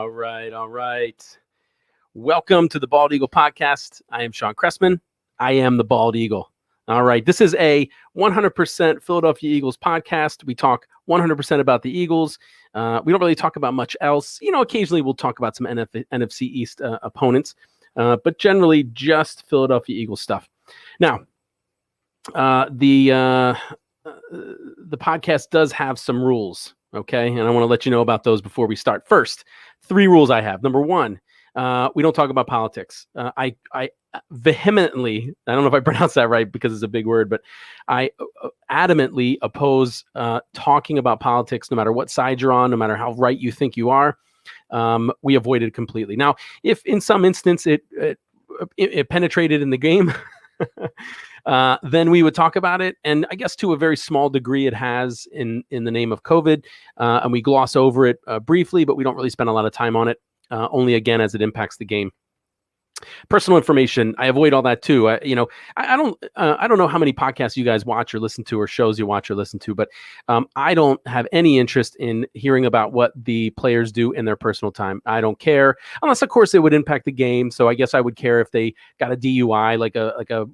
All right. Welcome to the Bald Eagle Podcast. I am Shawn Cressman. I am the Bald Eagle. All right. This is a 100% Philadelphia Eagles podcast. We talk 100% about the Eagles. We don't really talk about much else. Occasionally we'll talk about some NFC East opponents, but generally just Philadelphia Eagles stuff. Now, the podcast does have some rules. Okay. And I want to let you know about those before we start. First, 3 rules I have. Number 1, we don't talk about politics. I vehemently, I don't know if I pronounced that right because it's a big word, but I adamantly oppose talking about politics, no matter what side you're on, no matter how right you think you are. We avoid it completely. Now, if in some instance it penetrated in the game, then we would talk about it. And I guess to a very small degree it has in the name of COVID. And we gloss over it briefly, but we don't really spend a lot of time on it, only again as it impacts the game. Personal information, I avoid all that too. I don't know how many podcasts you guys watch or listen to, or shows you watch or listen to, but I don't have any interest in hearing about what the players do in their personal time. I don't care, unless of course it would impact the game. So I guess I would care if they got a DUI, like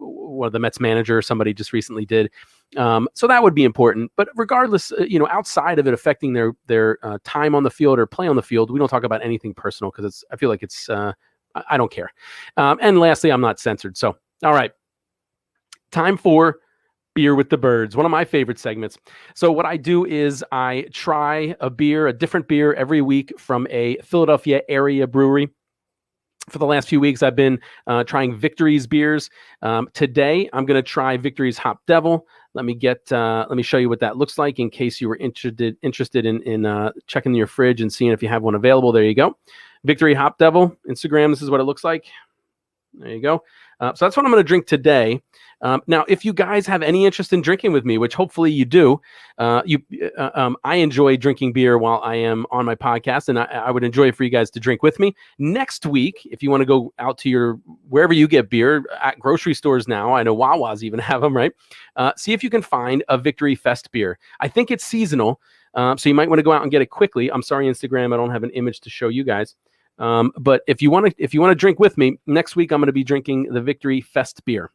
one of the Mets manager or somebody just recently did. So that would be important. But regardless, outside of it affecting their time on the field or play on the field, we don't talk about anything personal because I feel like it's I don't care. And lastly, I'm not censored. So, all right. Time for Beer with the Birds, one of my favorite segments. So what I do is I try a different beer every week from a Philadelphia area brewery. For the last few weeks, I've been trying Victory's beers. Today, I'm going to try Victory's HopDevil. Let me show you what that looks like in case you were interested in checking your fridge and seeing if you have one available. There you go. Victory HopDevil, Instagram. This is what it looks like. There you go. So that's what I'm going to drink today. Now, if you guys have any interest in drinking with me, which hopefully you do, I enjoy drinking beer while I am on my podcast, and I would enjoy for you guys to drink with me. Next week, if you want to go out to wherever you get beer, at grocery stores now, I know Wawa's even have them, right? See if you can find a Victory Fest beer. I think it's seasonal, so you might want to go out and get it quickly. I'm sorry, Instagram, I don't have an image to show you guys. But if you want to drink with me next week, I'm going to be drinking the Victory Fest beer.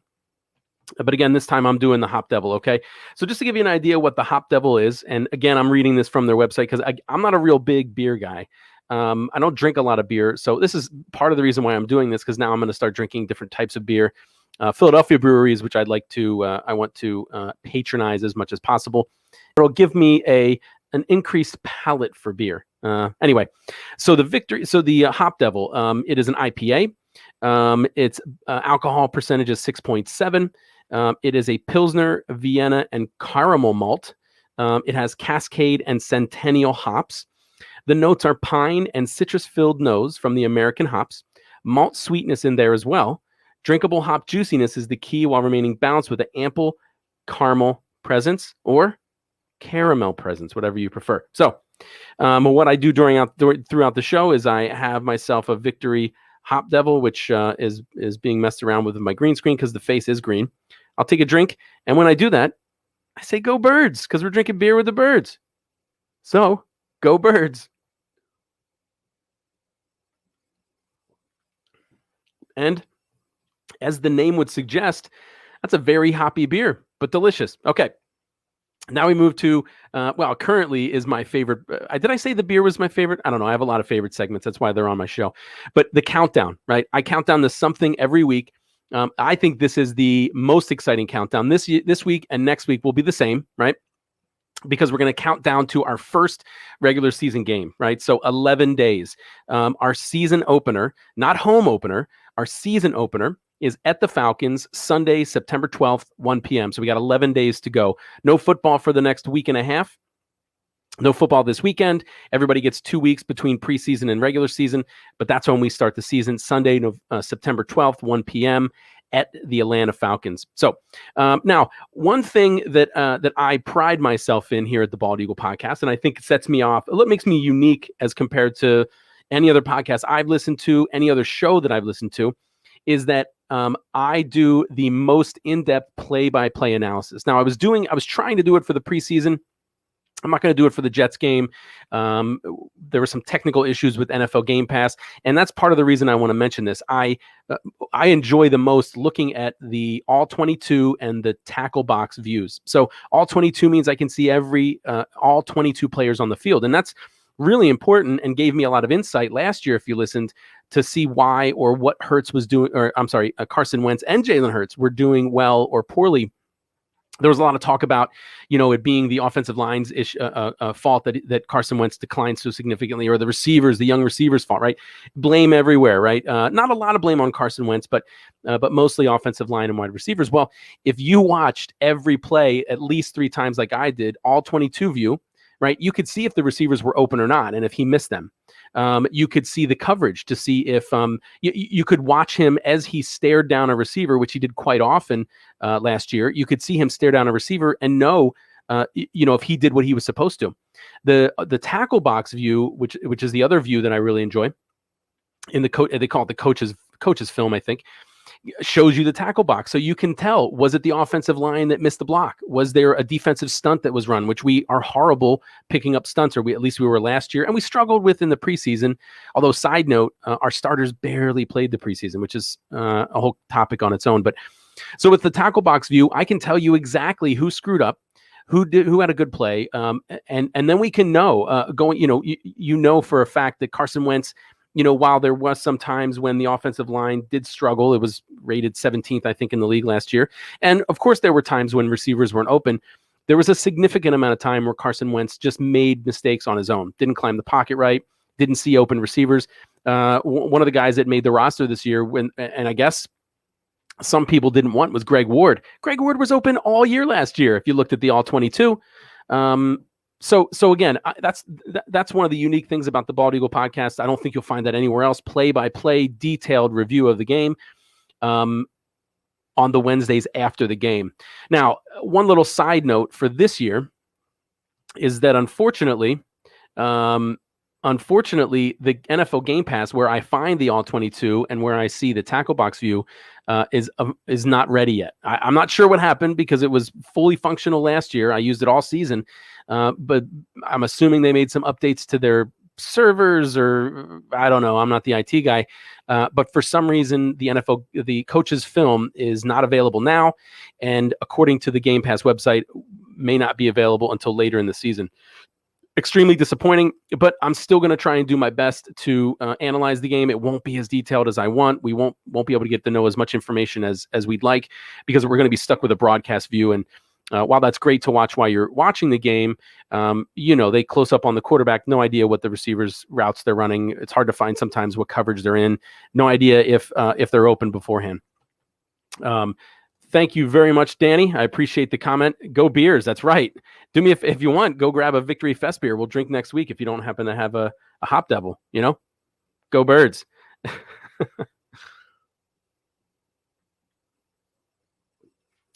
But again, this time I'm doing the HopDevil. Okay. So just to give you an idea what the HopDevil is. And again, I'm reading this from their website because I'm not a real big beer guy. I don't drink a lot of beer. So this is part of the reason why I'm doing this, because now I'm going to start drinking different types of beer. Philadelphia breweries, which I want to patronize as much as possible. It'll give me an increased palate for beer. Anyway, so the HopDevil, it is an IPA. Its alcohol percentage is 6.7. It is a Pilsner, Vienna, and caramel malt. It has Cascade and Centennial hops. The notes are pine and citrus-filled nose from the American hops. Malt sweetness in there as well. Drinkable hop juiciness is the key while remaining balanced with an ample caramel presence or caramel presence, whatever you prefer. So what I do throughout the show is I have myself a Victory HopDevil, which is being messed around with my green screen because the face is green. I'll take a drink, and when I do that, I say go Birds, because we're drinking beer with the birds. So go Birds. And as the name would suggest, that's a very hoppy beer, but delicious. Okay. Now we move to, currently is my favorite. Did I say the beer was my favorite? I don't know. I have a lot of favorite segments. That's why they're on my show. But the countdown, right? I count down to something every week. I think this is the most exciting countdown. This week and next week will be the same, right? Because we're going to count down to our first regular season game, right? So 11 days. Our season opener, not home opener, our season opener is at the Falcons, Sunday, September 12th, 1 p.m. So we got 11 days to go. No football for the next week and a half. No football this weekend. Everybody gets 2 weeks between preseason and regular season, but that's when we start the season, Sunday, September 12th, 1 p.m. at the Atlanta Falcons. So now, one thing that I pride myself in here at the Bald Eagle Podcast, and I think it sets me off, it makes me unique as compared to any other podcast I've listened to, any other show that I've listened to, is that I do the most in-depth play-by-play analysis. Now, I was trying to do it for the preseason, I'm not going to do it for the Jets game. There were some technical issues with NFL Game Pass, and that's part of the reason I want to mention this. I enjoy the most looking at the all 22 and the tackle box views. So all 22 means I can see all 22 players on the field, and that's really important and gave me a lot of insight last year, if you listened, to see why or what Hurts was doing, or I'm sorry, Carson Wentz and Jalen Hurts were doing well or poorly. There was a lot of talk about, it being the offensive line's fault that Carson Wentz declined so significantly, or the young receivers' fault, right? Blame everywhere, right? Not a lot of blame on Carson Wentz, but mostly offensive line and wide receivers. Well, if you watched every play at least 3 times like I did, all 22 view, right, you could see if the receivers were open or not, and if he missed them. You could see the coverage to see if you could watch him as he stared down a receiver, which he did quite often last year. You could see him stare down a receiver and know, if he did what he was supposed to. The tackle box view, which is the other view that I really enjoy, they call it the coach's film, I think, shows you the tackle box. So you can tell, was it the offensive line that missed the block? Was there a defensive stunt that was run, which we are horrible picking up stunts, or at least we were last year, and we struggled with in the preseason. Although, side note, our starters barely played the preseason, which is a whole topic on its own. But so with the tackle box view, I can tell you exactly who screwed up, who had a good play, and then we can know for a fact that Carson Wentz, while there was some times when the offensive line did struggle, it was rated 17th, I think, in the league last year. And of course, there were times when receivers weren't open. There was a significant amount of time where Carson Wentz just made mistakes on his own, didn't climb the pocket right, didn't see open receivers. One of the guys that made the roster this year, and I guess some people didn't want, was Greg Ward. Greg Ward was open all year last year, if you looked at the all 22. So again, that's one of the unique things about the Bald Eagle podcast. I don't think you'll find that anywhere else. Play-by-play, detailed review of the game on the Wednesdays after the game. Now, one little side note for this year is that unfortunately, the NFL Game Pass, where I find the all 22 and where I see the tackle box view, is not ready yet. I'm not sure what happened, because it was fully functional last year. I used it all season. But I'm assuming they made some updates to their servers, or I don't know. I'm not the IT guy. But for some reason, the coach's film is not available now. And according to the Game Pass website, may not be available until later in the season. Extremely disappointing, but I'm still going to try and do my best to analyze the game. It won't be as detailed as I want. We won't be able to get to know as much information as we'd like, because we're going to be stuck with a broadcast view. And while that's great to watch while you're watching the game, they close up on the quarterback. No idea what the receivers' routes they're running. It's hard to find sometimes what coverage they're in. No idea if they're open beforehand. Thank you very much, Danny. I appreciate the comment. Go Bears. That's right. Do me if you want, go grab a Victory Fest beer. We'll drink next week if you don't happen to have a Hop Devil. Go Birds.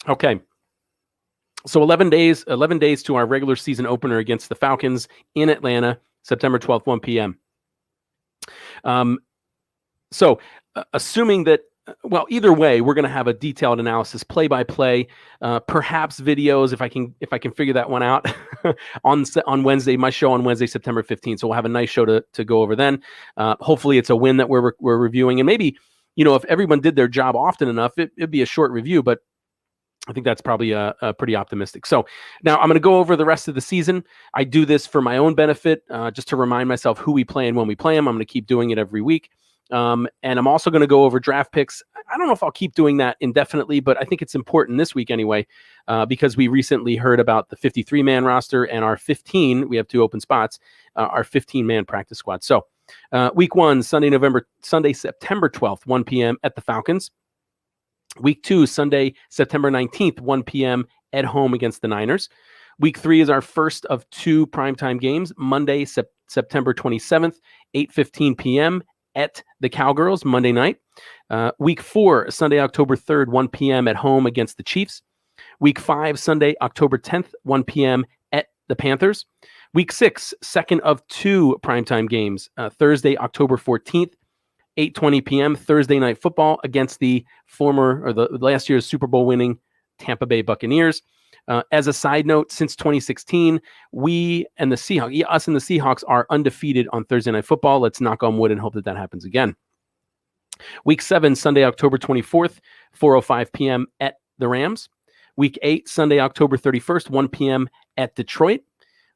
Okay. So 11 days to our regular season opener against the Falcons in Atlanta, September 12th, 1 p.m. So assuming that, either way, we're going to have a detailed analysis, play-by-play, perhaps videos, if I can figure that one out on Wednesday, my show on Wednesday, September 15th. So we'll have a nice show to go over then. Hopefully it's a win that we're reviewing. And maybe, if everyone did their job often enough, it'd be a short review, but I think that's probably pretty optimistic. So now I'm going to go over the rest of the season. I do this for my own benefit, just to remind myself who we play and when we play them. I'm going to keep doing it every week. And I'm also going to go over draft picks. I don't know if I'll keep doing that indefinitely, but I think it's important this week anyway, because we recently heard about the 53-man roster and our 15, we have 2 open spots, our 15-man practice squad. So week 1, Sunday, September 12th, 1 p.m. at the Falcons. Week 2, Sunday, September 19th, 1 p.m. at home against the Niners. Week 3 is our first of 2 primetime games, Monday, September 27th, 8:15 p.m. at the Cowgirls, Monday night. Week 4, Sunday, October 3rd, 1 p.m. at home against the Chiefs. Week 5, Sunday, October 10th, 1 p.m. at the Panthers. Week 6, second of 2 primetime games, Thursday, October 14th, 8:20 p.m. Thursday Night Football against the last year's Super Bowl winning Tampa Bay Buccaneers. As a side note, since 2016, us and the Seahawks are undefeated on Thursday Night Football. Let's knock on wood and hope that happens again. Week 7, Sunday, October 24th, 4:05 p.m. at the Rams. Week 8, Sunday, October 31st, 1 p.m. at Detroit.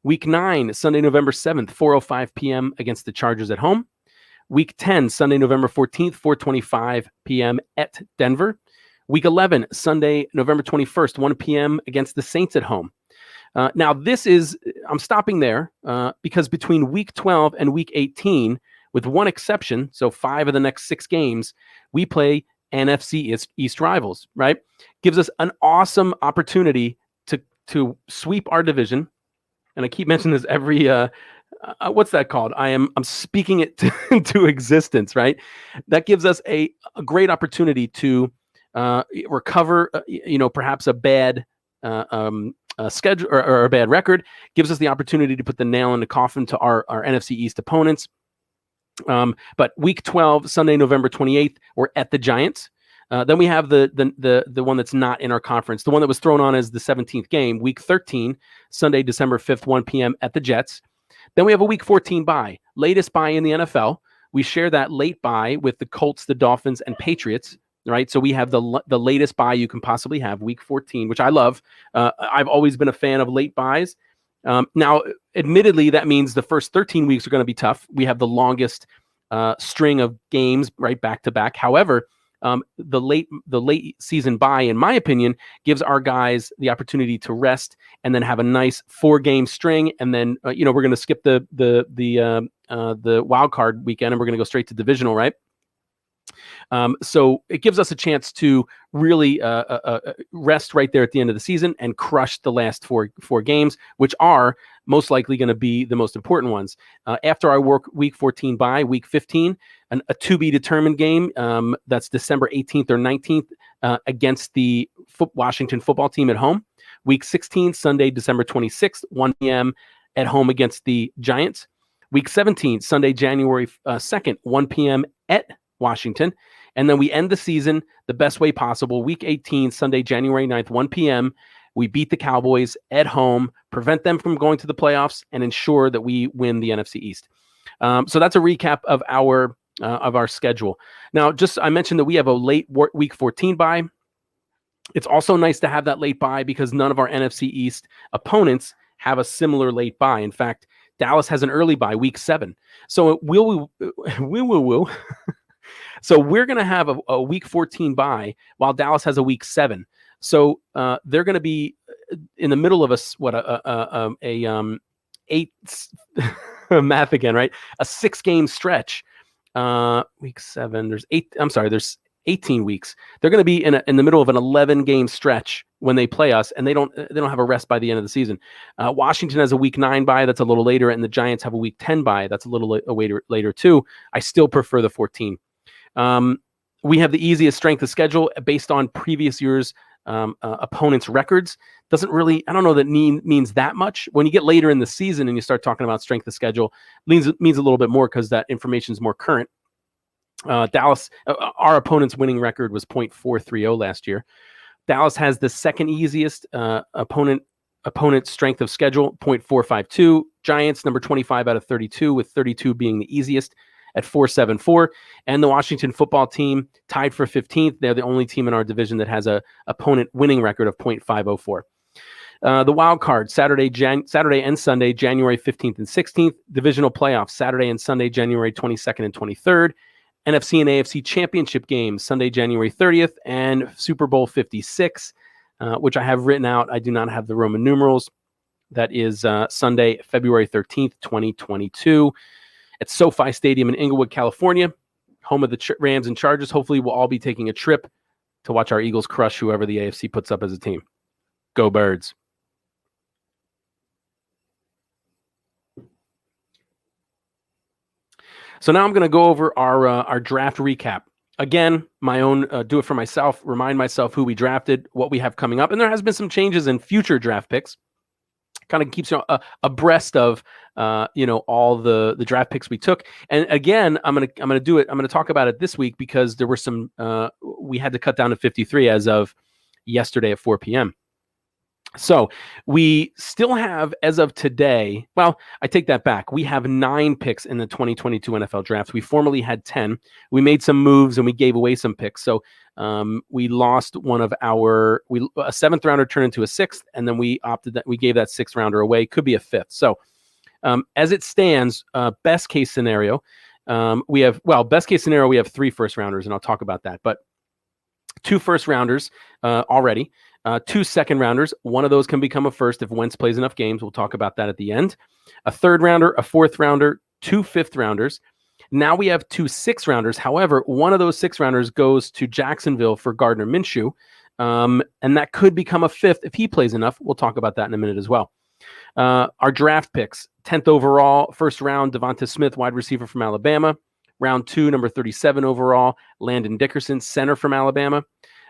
Week 9, Sunday, November 7th, 4:05 p.m. against the Chargers at home. Week 10, Sunday, November 14th, 4:25 p.m. at Denver. Week 11, Sunday, November 21st, 1 p.m. against the Saints at home. Now, I'm stopping there because between week 12 and week 18, with one exception, so 5 of the next 6 games, we play NFC East rivals, right? Gives us an awesome opportunity to sweep our division. And I keep mentioning this every, what's that called? I'm speaking it into existence, right? That gives us a great opportunity to recover, perhaps a bad schedule or a bad record. Gives us the opportunity to put the nail in the coffin to our NFC East opponents. But week 12, Sunday, November 28th, we're at the Giants. Then we have the one that's not in our conference, the one that was thrown on as the 17th game, week 13, Sunday, December 5th, 1 p.m. at the Jets. Then we have a week 14 bye, latest bye in the NFL. We share that late bye with the Colts, the Dolphins, and Patriots, right? So we have the latest bye you can possibly have, week 14, which I love. I've always been a fan of late byes. Now, admittedly, that means the first 13 weeks are going to be tough. We have the longest string of games, right, back to back. However, the late season bye, in my opinion, gives our guys the opportunity to rest and then have a nice 4-game string. And then we're going to skip the wild card weekend and we're going to go straight to divisional, right? So it gives us a chance to really rest right there at the end of the season and crush the last four games, which are most likely going to be the most important ones. After our week 14 bye, week 15, a to be determined game that's December 18th or 19th against the Washington football team at home. Week 16, Sunday, December 26th, 1 p.m. at home against the Giants. Week 17, Sunday, January 2nd, 1 p.m. at Washington. And then we end the season the best way possible. Week 18, Sunday, January 9th, 1 p.m. We beat the Cowboys at home, prevent them from going to the playoffs, and ensure that we win the NFC East. So that's a recap of our schedule. Now, I mentioned that we have a late week 14 bye. It's also nice to have that late bye because none of our NFC East opponents have a similar late bye. In fact, Dallas has an early bye, week 7. So So we're going to have a week 14 bye while Dallas has a week 7. So they're going to be in the middle of eight math again, right? A 6-game stretch. Week 7. There's 18 weeks. They're going to be in the middle of an 11-game stretch when they play us, and they don't have a rest by the end of the season. Washington has a week 9 bye that's a little later, and the Giants have a week 10 bye that's a little later too. I still prefer the 14. We have the easiest strength of schedule based on previous years' opponents' records. Doesn't really, I don't know that means that much. When you get later in the season and you start talking about strength of schedule, means a little bit more because that information is more current. Dallas, our opponent's winning record was .430 last year. Dallas has the second easiest opponent strength of schedule, .452. Giants, number 25 out of 32, with 32 being the easiest at .474. And the Washington football team tied for 15th. They're the only team in our division that has a opponent winning record of .504. The wild card, Saturday and Sunday, January 15th and 16th. Divisional playoffs, Saturday and Sunday, January 22nd and 23rd. NFC and AFC championship games, Sunday, January 30th, and Super Bowl 56, which I have written out. I do not have the Roman numerals. That is Sunday, February 13th, 2022, at SoFi Stadium in Inglewood, California, home of the Rams and Chargers. Hopefully, we'll all be taking a trip to watch our Eagles crush whoever the AFC puts up as a team. Go Birds. So now I'm going to go over our draft recap. Again, my own do it for myself, remind myself who we drafted, what we have coming up. And there has been some changes in future draft picks. Kind of keeps you abreast of all the draft picks we took. And again, I'm gonna do it. I'm gonna talk about it this week because there were some we had to cut down to 53 as of yesterday at 4 p.m. So we still have, as of today, well, I take that back. We have 9 picks in the 2022 NFL draft. We formerly had 10. We made some moves and we gave away some picks. So we lost one of our, a 7th rounder turned into a 6th, and then we opted that we gave that 6th rounder away. Could be a 5th. So as it stands, best case scenario, best case scenario, we have 3 first rounders, and I'll talk about that. But 2 first rounders already. 2 second rounders. One of those can become a first if Wentz plays enough games. We'll talk about that at the end. A 3rd rounder, a 4th rounder, 2 5th rounders. Now we have 2 6th rounders. However, one of those 6th rounders goes to Jacksonville for Gardner Minshew. And that could become a 5th if he plays enough. We'll talk about that in a minute as well. Our draft picks, 10th overall, 1st round, Devonta Smith, wide receiver from Alabama. Round 2, number 37 overall, Landon Dickerson, center from Alabama.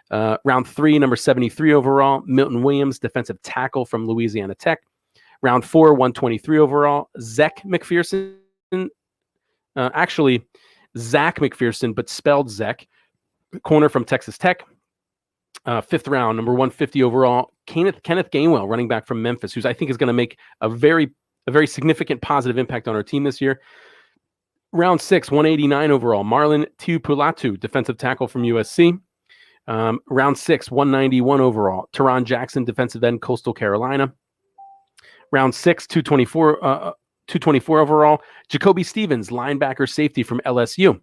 Round 3, number 73 overall, Milton Williams, defensive tackle from Louisiana Tech. Round 4, 123 overall, Zach McPherson. Actually, Zach McPherson, but spelled Zach, corner from Texas Tech. 5th round, number 150 overall, Kenneth Gainwell, running back from Memphis, who's I think is going to make a very significant positive impact on our team this year. Round 6, 189 overall, Marlon Tuipulatu, defensive tackle from USC. Round 6, 191 overall, Teron Jackson, defensive end, Coastal Carolina. Round 6, 224 overall, Jacoby Stevens, linebacker safety from LSU.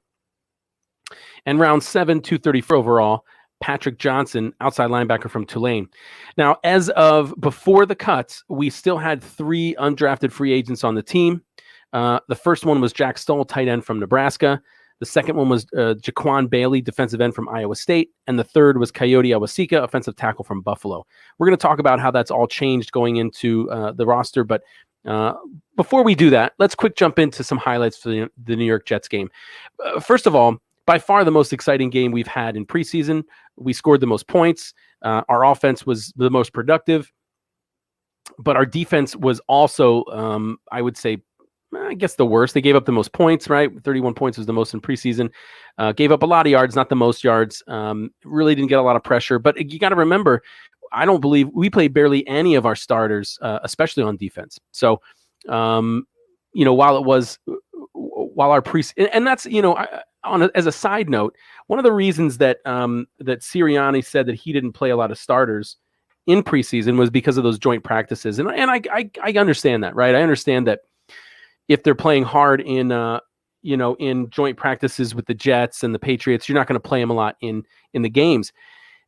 And round 7, 234 overall, Patrick Johnson, outside linebacker from Tulane. Now, as of before the cuts, we still had 3 undrafted free agents on the team. The first one was Jack Stoll, tight end from Nebraska. The second one was Jaquan Bailey, defensive end from Iowa State. And the third was Coyote Awasika, offensive tackle from Buffalo. We're going to talk about how that's all changed going into the roster. But before we do that, let's quick jump into some highlights for the New York Jets game. First of all, by far the most exciting game we've had in preseason. We scored the most points. Our offense was the most productive. But our defense was also, I would say, I guess the worst. They gave up the most points, right? 31 points was the most in preseason. Gave up a lot of yards, not the most yards. Really didn't get a lot of pressure. But you got to remember, I don't believe we played barely any of our starters, especially on defense. So, while our and that's, as a side note, one of the reasons that that Sirianni said that he didn't play a lot of starters in preseason was because of those joint practices. And I understand that, right? I understand that if they're playing hard in joint practices with the Jets and the Patriots, you're not going to play them a lot in the games.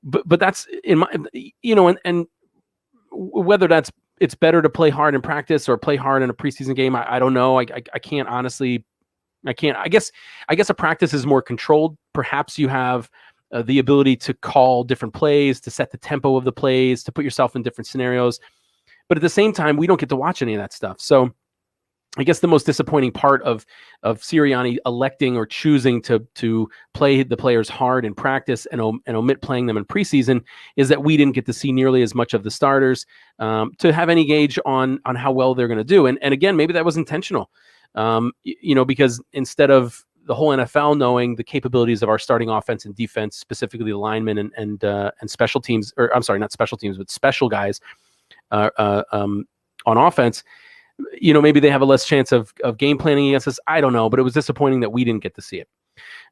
But that's in my, and whether it's better to play hard in practice or play hard in a preseason game, I don't know. I can't honestly. I guess a practice is more controlled. Perhaps you have the ability to call different plays, to set the tempo of the plays, to put yourself in different scenarios. But at the same time, we don't get to watch any of that stuff. So I guess the most disappointing part of Sirianni electing or choosing to play the players hard in practice and omit playing them in preseason is that we didn't get to see nearly as much of the starters to have any gauge on how well they're going to do. And again, maybe that was intentional, because instead of the whole NFL knowing the capabilities of our starting offense and defense, specifically the linemen and special teams, or I'm sorry, not special teams, but special guys on offense. Maybe they have a less chance of game planning against us. I don't know, but it was disappointing that we didn't get to see it.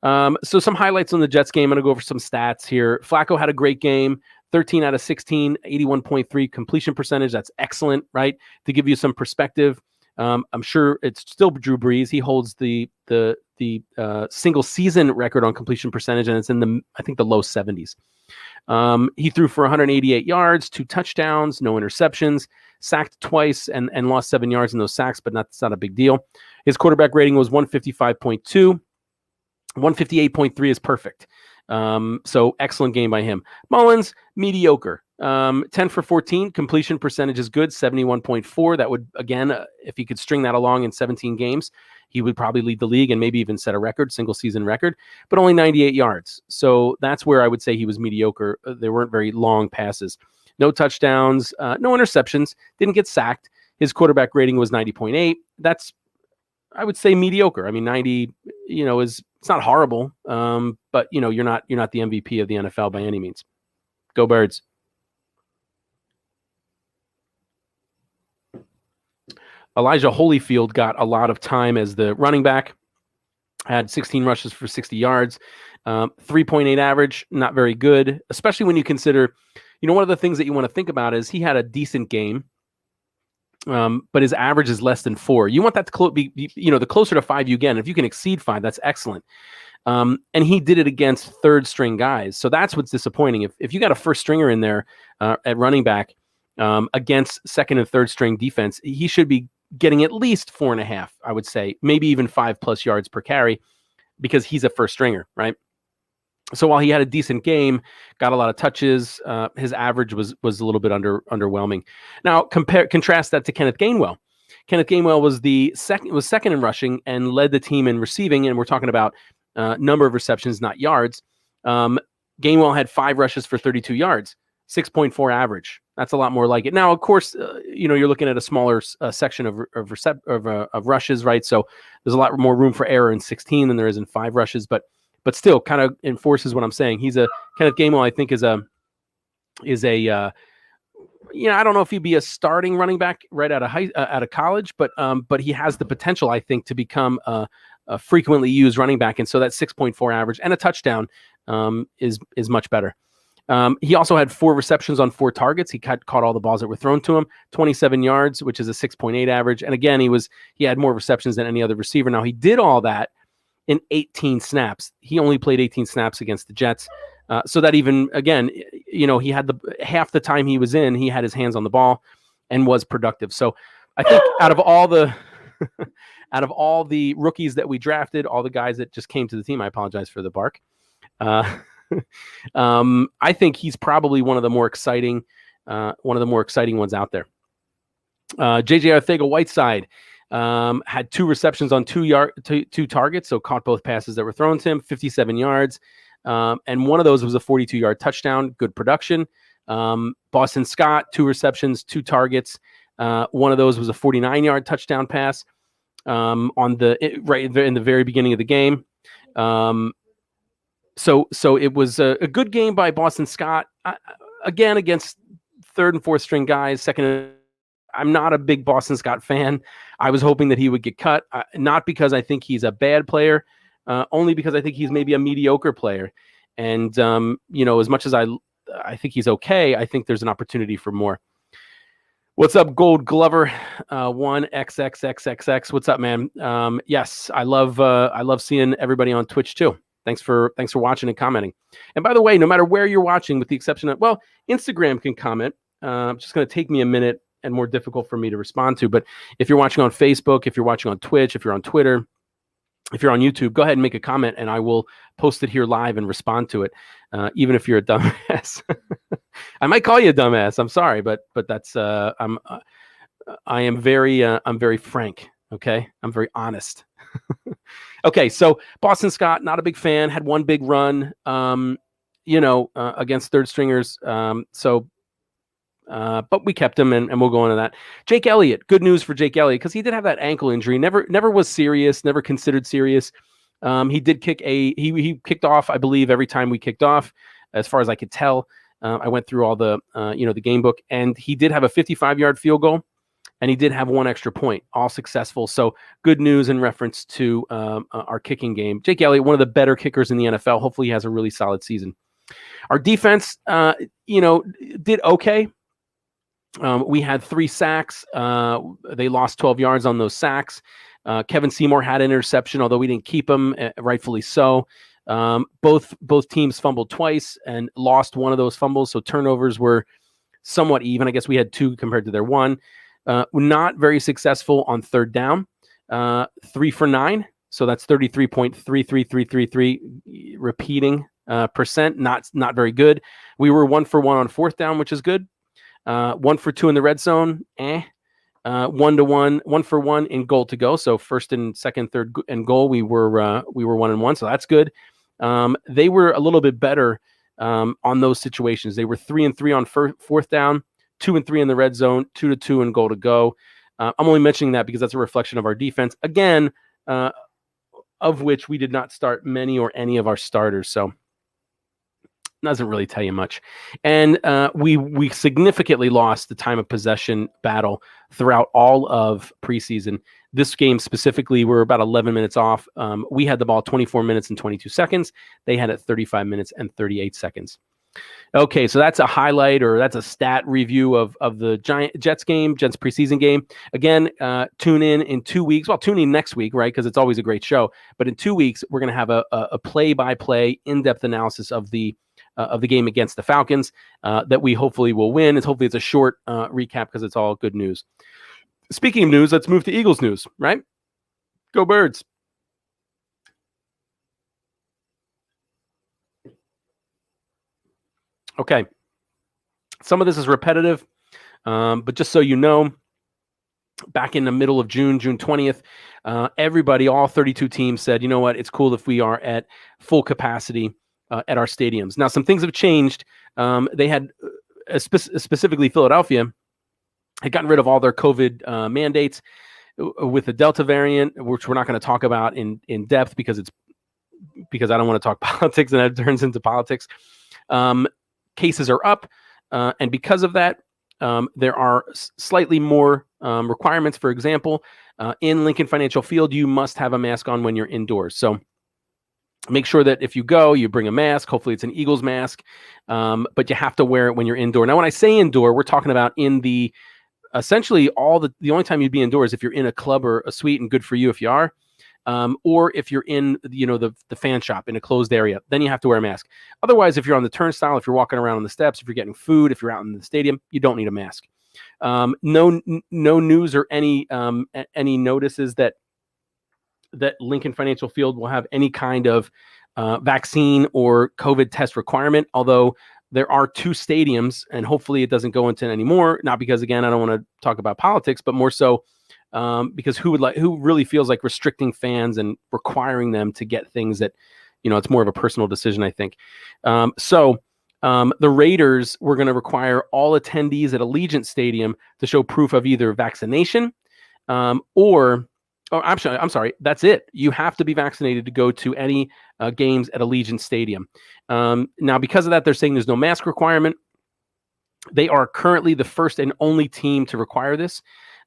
So some highlights on the Jets game. I'm going to go over some stats here. Flacco had a great game, 13 out of 16, 81.3 completion percentage. That's excellent, right? To give you some perspective, I'm sure it's still Drew Brees. He holds the single season record on completion percentage, and it's in I think the low 70s. He threw for 188 yards, 2 touchdowns, no interceptions, sacked twice and lost 7 yards in those sacks, but that's not a big deal. His quarterback rating was 155.2. 158.3 is perfect. So excellent game by him. Mullins, mediocre. 10 for 14. Completion percentage is good, 71.4. That would, again, if he could string that along in 17 games, he would probably lead the league and maybe even set a record, single season record, but only 98 yards. So that's where I would say he was mediocre. There weren't very long passes. No touchdowns, no interceptions, didn't get sacked. His quarterback rating was 90.8. That's, I would say, mediocre. I mean, 90, it's not horrible, but you're not the MVP of the NFL by any means. Go Birds. Elijah Holyfield got a lot of time as the running back, had 16 rushes for 60 yards, 3.8 average, not very good, especially when you consider, one of the things that you want to think about is he had a decent game, but his average is less than 4. You want that to be, the closer to 5 you get. If you can exceed 5, that's excellent. And he did it against third string guys. So that's what's disappointing. If you got a first stringer in there at running back against second and third string defense, he should be getting at least 4.5, I would say, maybe even 5+ yards per carry, because he's a first stringer, right? So while he had a decent game, got a lot of touches, his average was a little bit underwhelming. Now contrast that to Kenneth Gainwell. Kenneth Gainwell was second in rushing and led the team in receiving, and we're talking about number of receptions, not yards. Gainwell had 5 rushes for 32 yards, 6.4 average. That's a lot more like it. Now, of course, you're looking at a smaller section of rushes, right? So there's a lot more room for error in 16 than there is in 5 rushes, but still kind of enforces what I'm saying. Kenneth Gainwell, I think, is a I don't know if he'd be a starting running back right out of college, but he has the potential, I think, to become a frequently used running back. And so that 6.4 average and a touchdown is much better. He also had 4 receptions on 4 targets. He caught all the balls that were thrown to him, 27 yards, which is a 6.8 average. And again, he had more receptions than any other receiver. Now, he did all that in 18 snaps. He only played 18 snaps against the Jets. So that even, again, he had half the time he was in, he had his hands on the ball and was productive. So I think out of all the rookies that we drafted, all the guys that just came to the team, I apologize for the bark. I think he's probably one of the more exciting ones out there. JJ Arcega-Whiteside had 2 receptions on 2 targets, so caught both passes that were thrown to him, 57 yards. And one of those was a 42-yard touchdown, good production. Boston Scott, 2 receptions, 2 targets. One of those was a 49-yard touchdown pass right in the very beginning of the game. So it was a good game by Boston Scott. Again, against third and fourth string guys. I'm not a big Boston Scott fan. I was hoping that he would get cut, not because I think he's a bad player, only because I think he's maybe a mediocre player. And, as much as I think he's okay, I think there's an opportunity for more. What's up, Gold Glover? 1XXXXX. What's up, man? Yes, I love seeing everybody on Twitch too. Thanks for watching and commenting. And by the way, no matter where you're watching, with the exception of, Instagram can comment. It's just going to take me a minute and more difficult for me to respond to. But if you're watching on Facebook, if you're watching on Twitch, if you're on Twitter, if you're on YouTube, go ahead and make a comment, and I will post it here live and respond to it. Even if you're a dumbass, I might call you a dumbass. I'm sorry, but that's I'm very frank. Okay, I'm very honest. Okay, so Boston Scott, not a big fan. Had 1 big run, against third stringers. But we kept him, and we'll go into that. Jake Elliott, good news for Jake Elliott, because he did have that ankle injury. Never was serious, never considered serious. He did he kicked off, I believe, every time we kicked off, as far as I could tell. I went through all the game book, and he did have a 55-yard field goal, and he did have 1 extra point, all successful. So good news in reference to our kicking game. Jake Elliott, one of the better kickers in the NFL. Hopefully he has a really solid season. Our defense, did okay. We had 3 sacks. They lost 12 yards on those sacks. Kevin Seymour had an interception, although we didn't keep him, rightfully so. Both teams fumbled twice and lost one of those fumbles, so turnovers were somewhat even. I guess we had 2 compared to their 1. Not very successful on third down. 3 for 9, so that's 33.33333 repeating percent. Not very good. We were 1 for 1 on fourth down, which is good. 1 for 2 in the red zone. 1 for 1 in goal to go. So first and second, third and goal, we were 1-1. So that's good. They were a little bit better on those situations. They were 3-3 on fourth down, 2-3 in the red zone, 2-2 in goal to go. I'm only mentioning that because that's a reflection of our defense. Again, of which we did not start many or any of our starters. So doesn't really tell you much. And we significantly lost the time of possession battle throughout all of preseason. This game specifically, we're about 11 minutes off. We had the ball 24 minutes and 22 seconds. They had it 35 minutes and 38 seconds. Okay, so that's a highlight, or that's a stat review of the Jets preseason game. Again, tune in 2 weeks. Well, tune in next week, right? Because it's always a great show. But in 2 weeks, we're going to have a play-by-play, in-depth analysis of the game against the Falcons that we hopefully will win. Hopefully it's a short recap because it's all good news. Speaking of news, let's move to Eagles news, right? Go Birds. Okay. Some of this is repetitive, but just so you know, back in the middle of June 20th, everybody, all 32 teams said, you know what, it's cool if we are at full capacity at our stadiums. Now, some things have changed. They had, specifically Philadelphia, had gotten rid of all their COVID mandates with the Delta variant, which we're not going to talk about in depth because I don't want to talk politics and it turns into politics. Cases are up, and because of that, there are slightly more requirements. For example, in Lincoln Financial Field, you must have a mask on when you're indoors. So make sure that if you go, you bring a mask. Hopefully it's an Eagles mask, but you have to wear it when you're indoor. Now, when I say indoor, we're talking about in the essentially the only time you'd be indoors if you're in a club or a suite, and good for you if you are. Or if you're in, the fan shop in a closed area, then you have to wear a mask. Otherwise, if you're on the turnstile, if you're walking around on the steps, if you're getting food, if you're out in the stadium, you don't need a mask. No news or any notices that Lincoln Financial Field will have any kind of vaccine or COVID test requirement, although there are 2 stadiums, and hopefully it doesn't go into any more, not because, again, I don't want to talk about politics, but more so because who really feels like restricting fans and requiring them to get things that, it's more of a personal decision, I think. So the Raiders were going to require all attendees at Allegiant Stadium to show proof of either vaccination I'm sorry, that's it. You have to be vaccinated to go to any games at Allegiant Stadium. Now, because of that, they're saying there's no mask requirement. They are currently the first and only team to require this.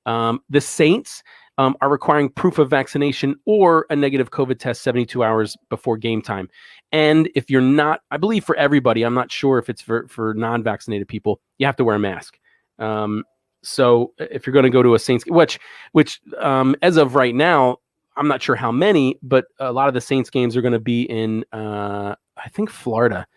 The Saints are requiring proof of vaccination or a negative COVID test 72 hours before game time. And if you're not, I believe for everybody, I'm not sure if it's for non-vaccinated people, you have to wear a mask. So if you're going to go to a Saints, which as of right now, I'm not sure how many, but a lot of the Saints games are going to be in, I think, Florida.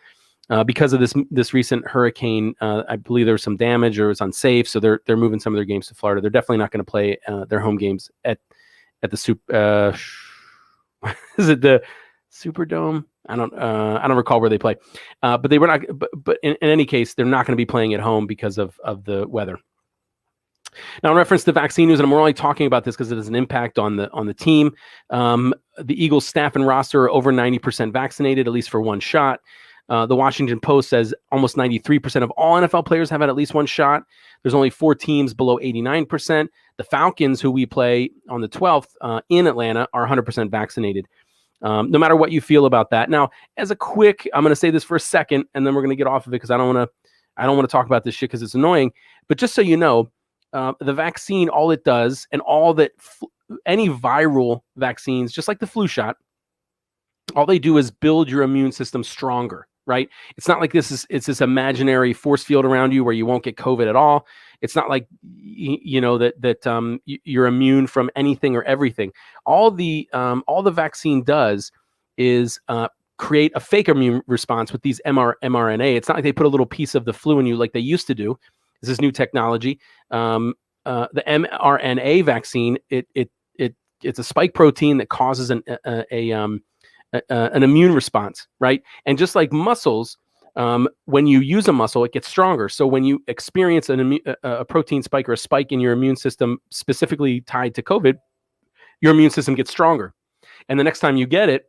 Because of this recent hurricane, I believe there was some damage or it was unsafe, so they're moving some of their games to Florida. They're definitely not going to play their home games at the is it the Superdome? I don't recall where they play, but they were not. But in any case, they're not going to be playing at home because of the weather. Now, in reference to vaccine news, and we're only talking about this because it has an impact on the team. The Eagles staff and roster are over 90% vaccinated, at least for one shot. The Washington Post says almost 93% of all NFL players have had at least one shot. There's only 4 teams below 89%. The Falcons, who we play on the 12th in Atlanta, are 100% vaccinated. No matter what you feel about that. Now, as a quick, I'm going to say this for a second, and then we're going to get off of it because I don't want to talk about this shit because it's annoying. But just so you know, the vaccine, all it does, and all that any viral vaccines, just like the flu shot, all they do is build your immune system stronger. Right? It's not like it's this imaginary force field around you where you won't get COVID at all. It's not like that you're immune from anything or everything. All the vaccine does is create a fake immune response with these mRNA. It's not like they put a little piece of the flu in you like they used to do. This is new technology. The mRNA vaccine, it's a spike protein that causes an immune response, right? And just like muscles, when you use a muscle, it gets stronger. So when you experience a protein spike or a spike in your immune system specifically tied to COVID, your immune system gets stronger. And the next time you get it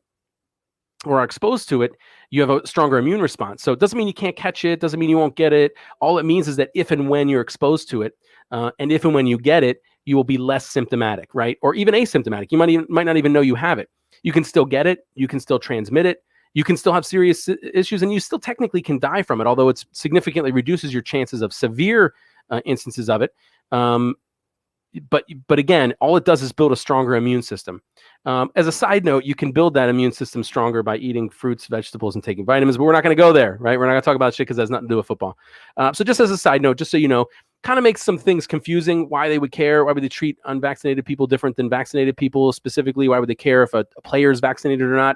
or are exposed to it, you have a stronger immune response. So it doesn't mean you can't catch it, doesn't mean you won't get it. All it means is that if and when you're exposed to it, and if and when you get it, you will be less symptomatic, right? Or even asymptomatic. You might not even know you have it. You can still get it. You can still transmit it. you can still have serious issues, and you still technically can die from it, although it significantly reduces your chances of severe instances of it. But again, all it does is build a stronger immune system. As a side note, you can build that immune system stronger by eating fruits, vegetables, and taking vitamins, but we're not going to go there, right? We're not going to talk about shit because that has nothing to do with football. So just as a side note, just so you know, kind of makes some things confusing, why they would care, why would they treat unvaccinated people different than vaccinated people specifically, why would they care if a player is vaccinated or not,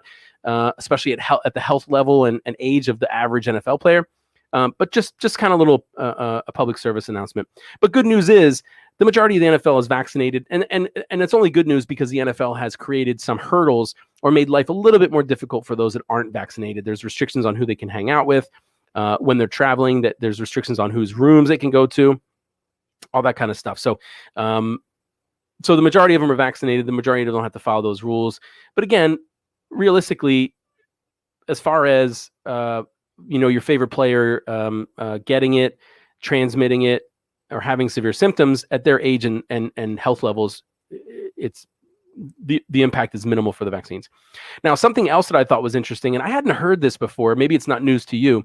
especially at the health level and age of the average NFL player. But just kind of little a public service announcement. But good news is the majority of the NFL is vaccinated, and it's only good news because the NFL has created some hurdles or made life a little bit more difficult for those that aren't vaccinated. There's restrictions on who they can hang out with when they're traveling. That there's restrictions on whose rooms they can go to, all that kind of stuff. So the majority of them are vaccinated. The majority of them don't have to follow those rules. But again, realistically, as far as your favorite player getting it, transmitting it, or having severe symptoms at their age and health levels, it's the impact is minimal for the vaccines. Now, something else that I thought was interesting, and I hadn't heard this before, maybe it's not news to you,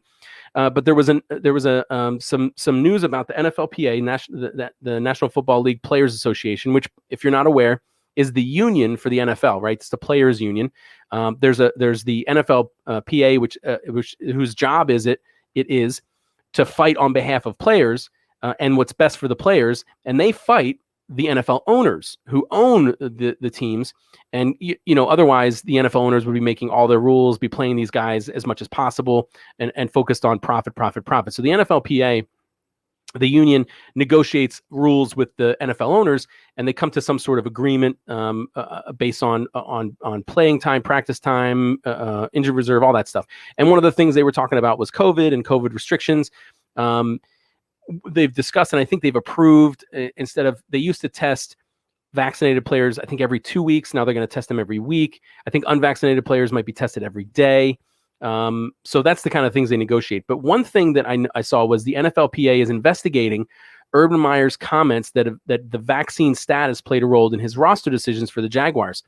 but there was some news about the NFLPA, the National Football League Players Association, which, if you're not aware, is the union for the NFL, right? It's the players' union. There's the NFLPA, whose job is it is to fight on behalf of players and what's best for the players, and they fight the NFL owners who own the teams, and otherwise the NFL owners would be making all their rules, be playing these guys as much as possible, and focused on profit. So the NFLPA, the union, negotiates rules with the NFL owners, and they come to some sort of agreement based on playing time, practice time, injured reserve, all that stuff. And one of the things they were talking about was COVID and COVID restrictions. They've discussed, and I think they've approved, instead of, they used to test vaccinated players, I think every 2 weeks. Now they're going to test them every week. I think unvaccinated players might be tested every day. So that's the kind of things they negotiate. But one thing that I saw was the NFLPA is investigating Urban Meyer's comments that the vaccine status played a role in his roster decisions for the Jaguars.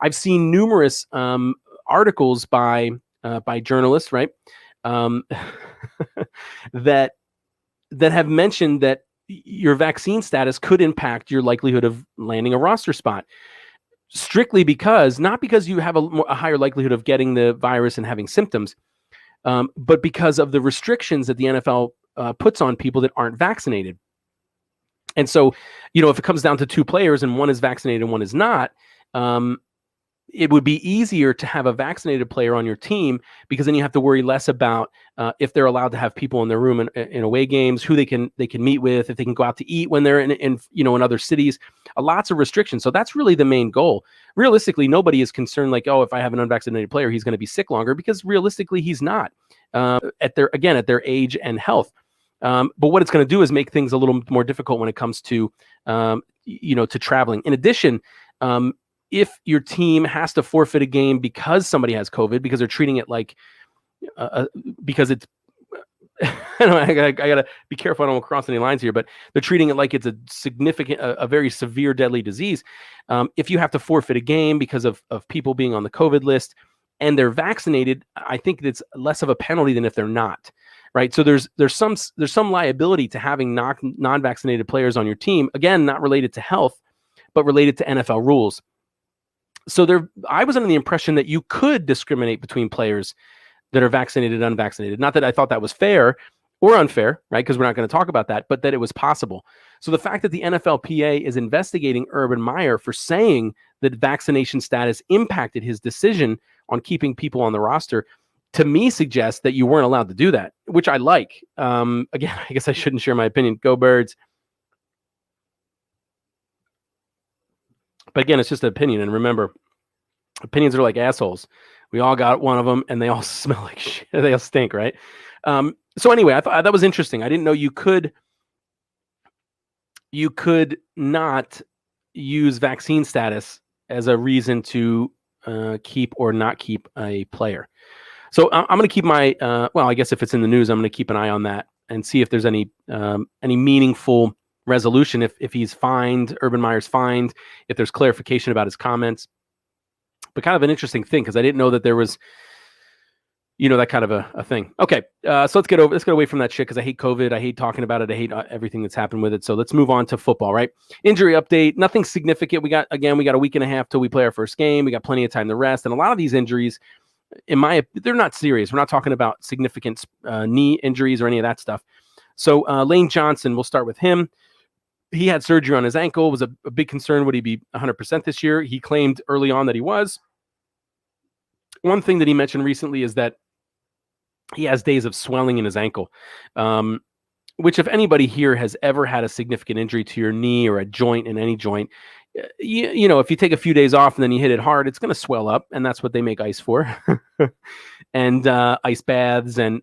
I've seen numerous articles by journalists, right, that have mentioned that your vaccine status could impact your likelihood of landing a roster spot, strictly because, not because you have a higher likelihood of getting the virus and having symptoms, but because of the restrictions that the NFL puts on people that aren't vaccinated. And so, if it comes down to two players and one is vaccinated and one is not, it would be easier to have a vaccinated player on your team, because then you have to worry less about if they're allowed to have people in their room in away games, who they can meet with, if they can go out to eat when they're in other cities. Lots of restrictions. So that's really the main goal. Realistically, nobody is concerned like, oh, if I have an unvaccinated player, he's going to be sick longer, because realistically he's not at their age and health. But what it's going to do is make things a little more difficult when it comes to to traveling. In addition, if your team has to forfeit a game because somebody has COVID, because they're treating it like, because it's, I gotta be careful I don't cross any lines here, but they're treating it like it's a very severe, deadly disease. If you have to forfeit a game because of people being on the COVID list and they're vaccinated, I think it's less of a penalty than if they're not, right? So there's some liability to having non-vaccinated players on your team. Again, not related to health, but related to NFL rules. So I was under the impression that you could discriminate between players that are vaccinated and unvaccinated. Not that I thought that was fair or unfair, right? Because we're not going to talk about that, but that it was possible. So the fact that the NFLPA is investigating Urban Meyer for saying that vaccination status impacted his decision on keeping people on the roster, to me suggests that you weren't allowed to do that, which I like. Again, I guess I shouldn't share my opinion. Go Birds. But again, it's just an opinion. And remember, opinions are like assholes. We all got one of them, and they all smell like shit. They all stink, right? So anyway, I thought that was interesting. I didn't know you could not use vaccine status as a reason to keep or not keep a player. So I'm going to keep my I guess if it's in the news, I'm going to keep an eye on that and see if there's any meaningful resolution, if he's fined, Urban Meyer's fined, if there's clarification about his comments. But kind of an interesting thing, because I didn't know that there was that kind of a thing. Okay, so let's get away from that shit because I hate COVID. I hate talking about it. I hate everything that's happened with it. So let's move on to football, right? Injury update, nothing significant. We got a week and a half till we play our first game. We got plenty of time to rest. And a lot of these injuries, they're not serious. We're not talking about significant knee injuries or any of that stuff. So Lane Johnson, we'll start with him. He had surgery on his ankle. It was a big concern. Would he be 100% this year? He claimed early on that he was. One thing that he mentioned recently is that he has days of swelling in his ankle, which if anybody here has ever had a significant injury to your knee or a joint in any joint, if you take a few days off and then you hit it hard, it's going to swell up, and that's what they make ice for, and ice baths, and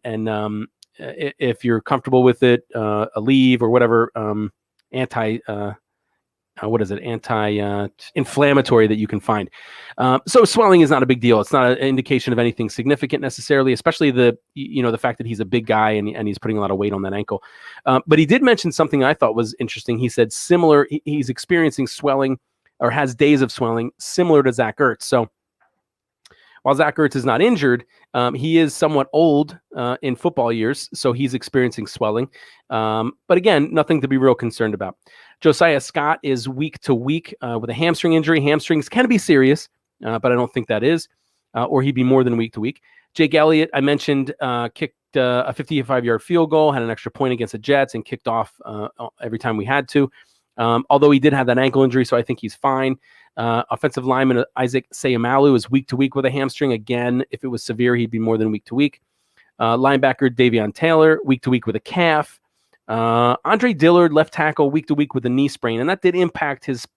if you're comfortable with it, Aleve or whatever anti-inflammatory that you can find. So swelling is not a big deal. It's not an indication of anything significant necessarily, especially the fact that he's a big guy and he's putting a lot of weight on that ankle. But he did mention something I thought was interesting. He said he's experiencing swelling or has days of swelling similar to Zach Ertz. So while Zach Ertz is not injured, he is somewhat old in football years, so he's experiencing swelling. But again, nothing to be real concerned about. Josiah Scott is week to week with a hamstring injury. Hamstrings can be serious, but I don't think that is, or he'd be more than week to week. Jake Elliott, I mentioned, kicked a 55-yard field goal, had an extra point against the Jets, and kicked off every time we had to. Although he did have that ankle injury, so I think he's fine. Offensive lineman Isaac Sayamalu is week to week with a hamstring. Again, if it was severe, he'd be more than week to week. Linebacker Davion Taylor, week to week with a calf. Andre Dillard, left tackle, week to week with a knee sprain, and that did impact his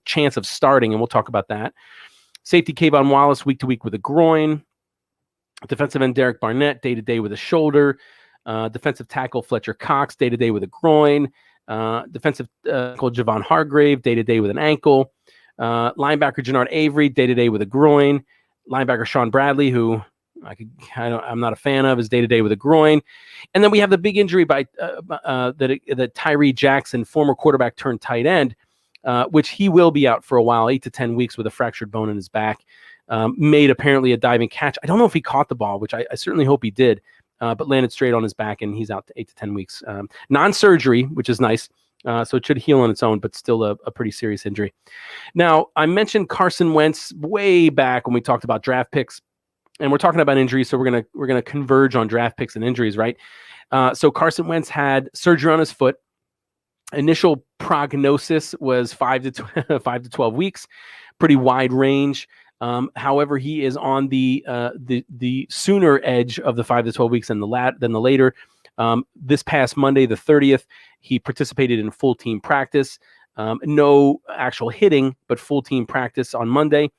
chance of starting, and we'll talk about that. Safety Kayvon Wallace, week to week with a groin. Defensive end Derek Barnett, day to day with a shoulder. Defensive tackle Fletcher Cox, day to day with a groin. Defensive tackle Javon Hargrave, day to day with an ankle. Linebacker Jannard Avery, day to day with a groin. Linebacker Sean Bradley, who I'm not a fan of, is day to day with a groin. And then we have the big injury by that Tyree Jackson, former quarterback turned tight end, which he will be out for a while, 8 to 10 weeks with a fractured bone in his back. Made apparently a diving catch. I don't know if he caught the ball, which I certainly hope he did, but landed straight on his back, and he's out to 8 to 10 weeks. Non-surgery, which is nice. So it should heal on its own, but still a pretty serious injury. Now, I mentioned Carson Wentz way back when we talked about draft picks, and we're talking about injuries, so we're gonna converge on draft picks and injuries, right? So Carson Wentz had surgery on his foot. Initial prognosis was 5 to 12 weeks, pretty wide range. However, he is on the sooner edge of the 5 to 12 weeks than the later. This past Monday, the 30th, he participated in full team practice. No actual hitting, but full team practice on Monday.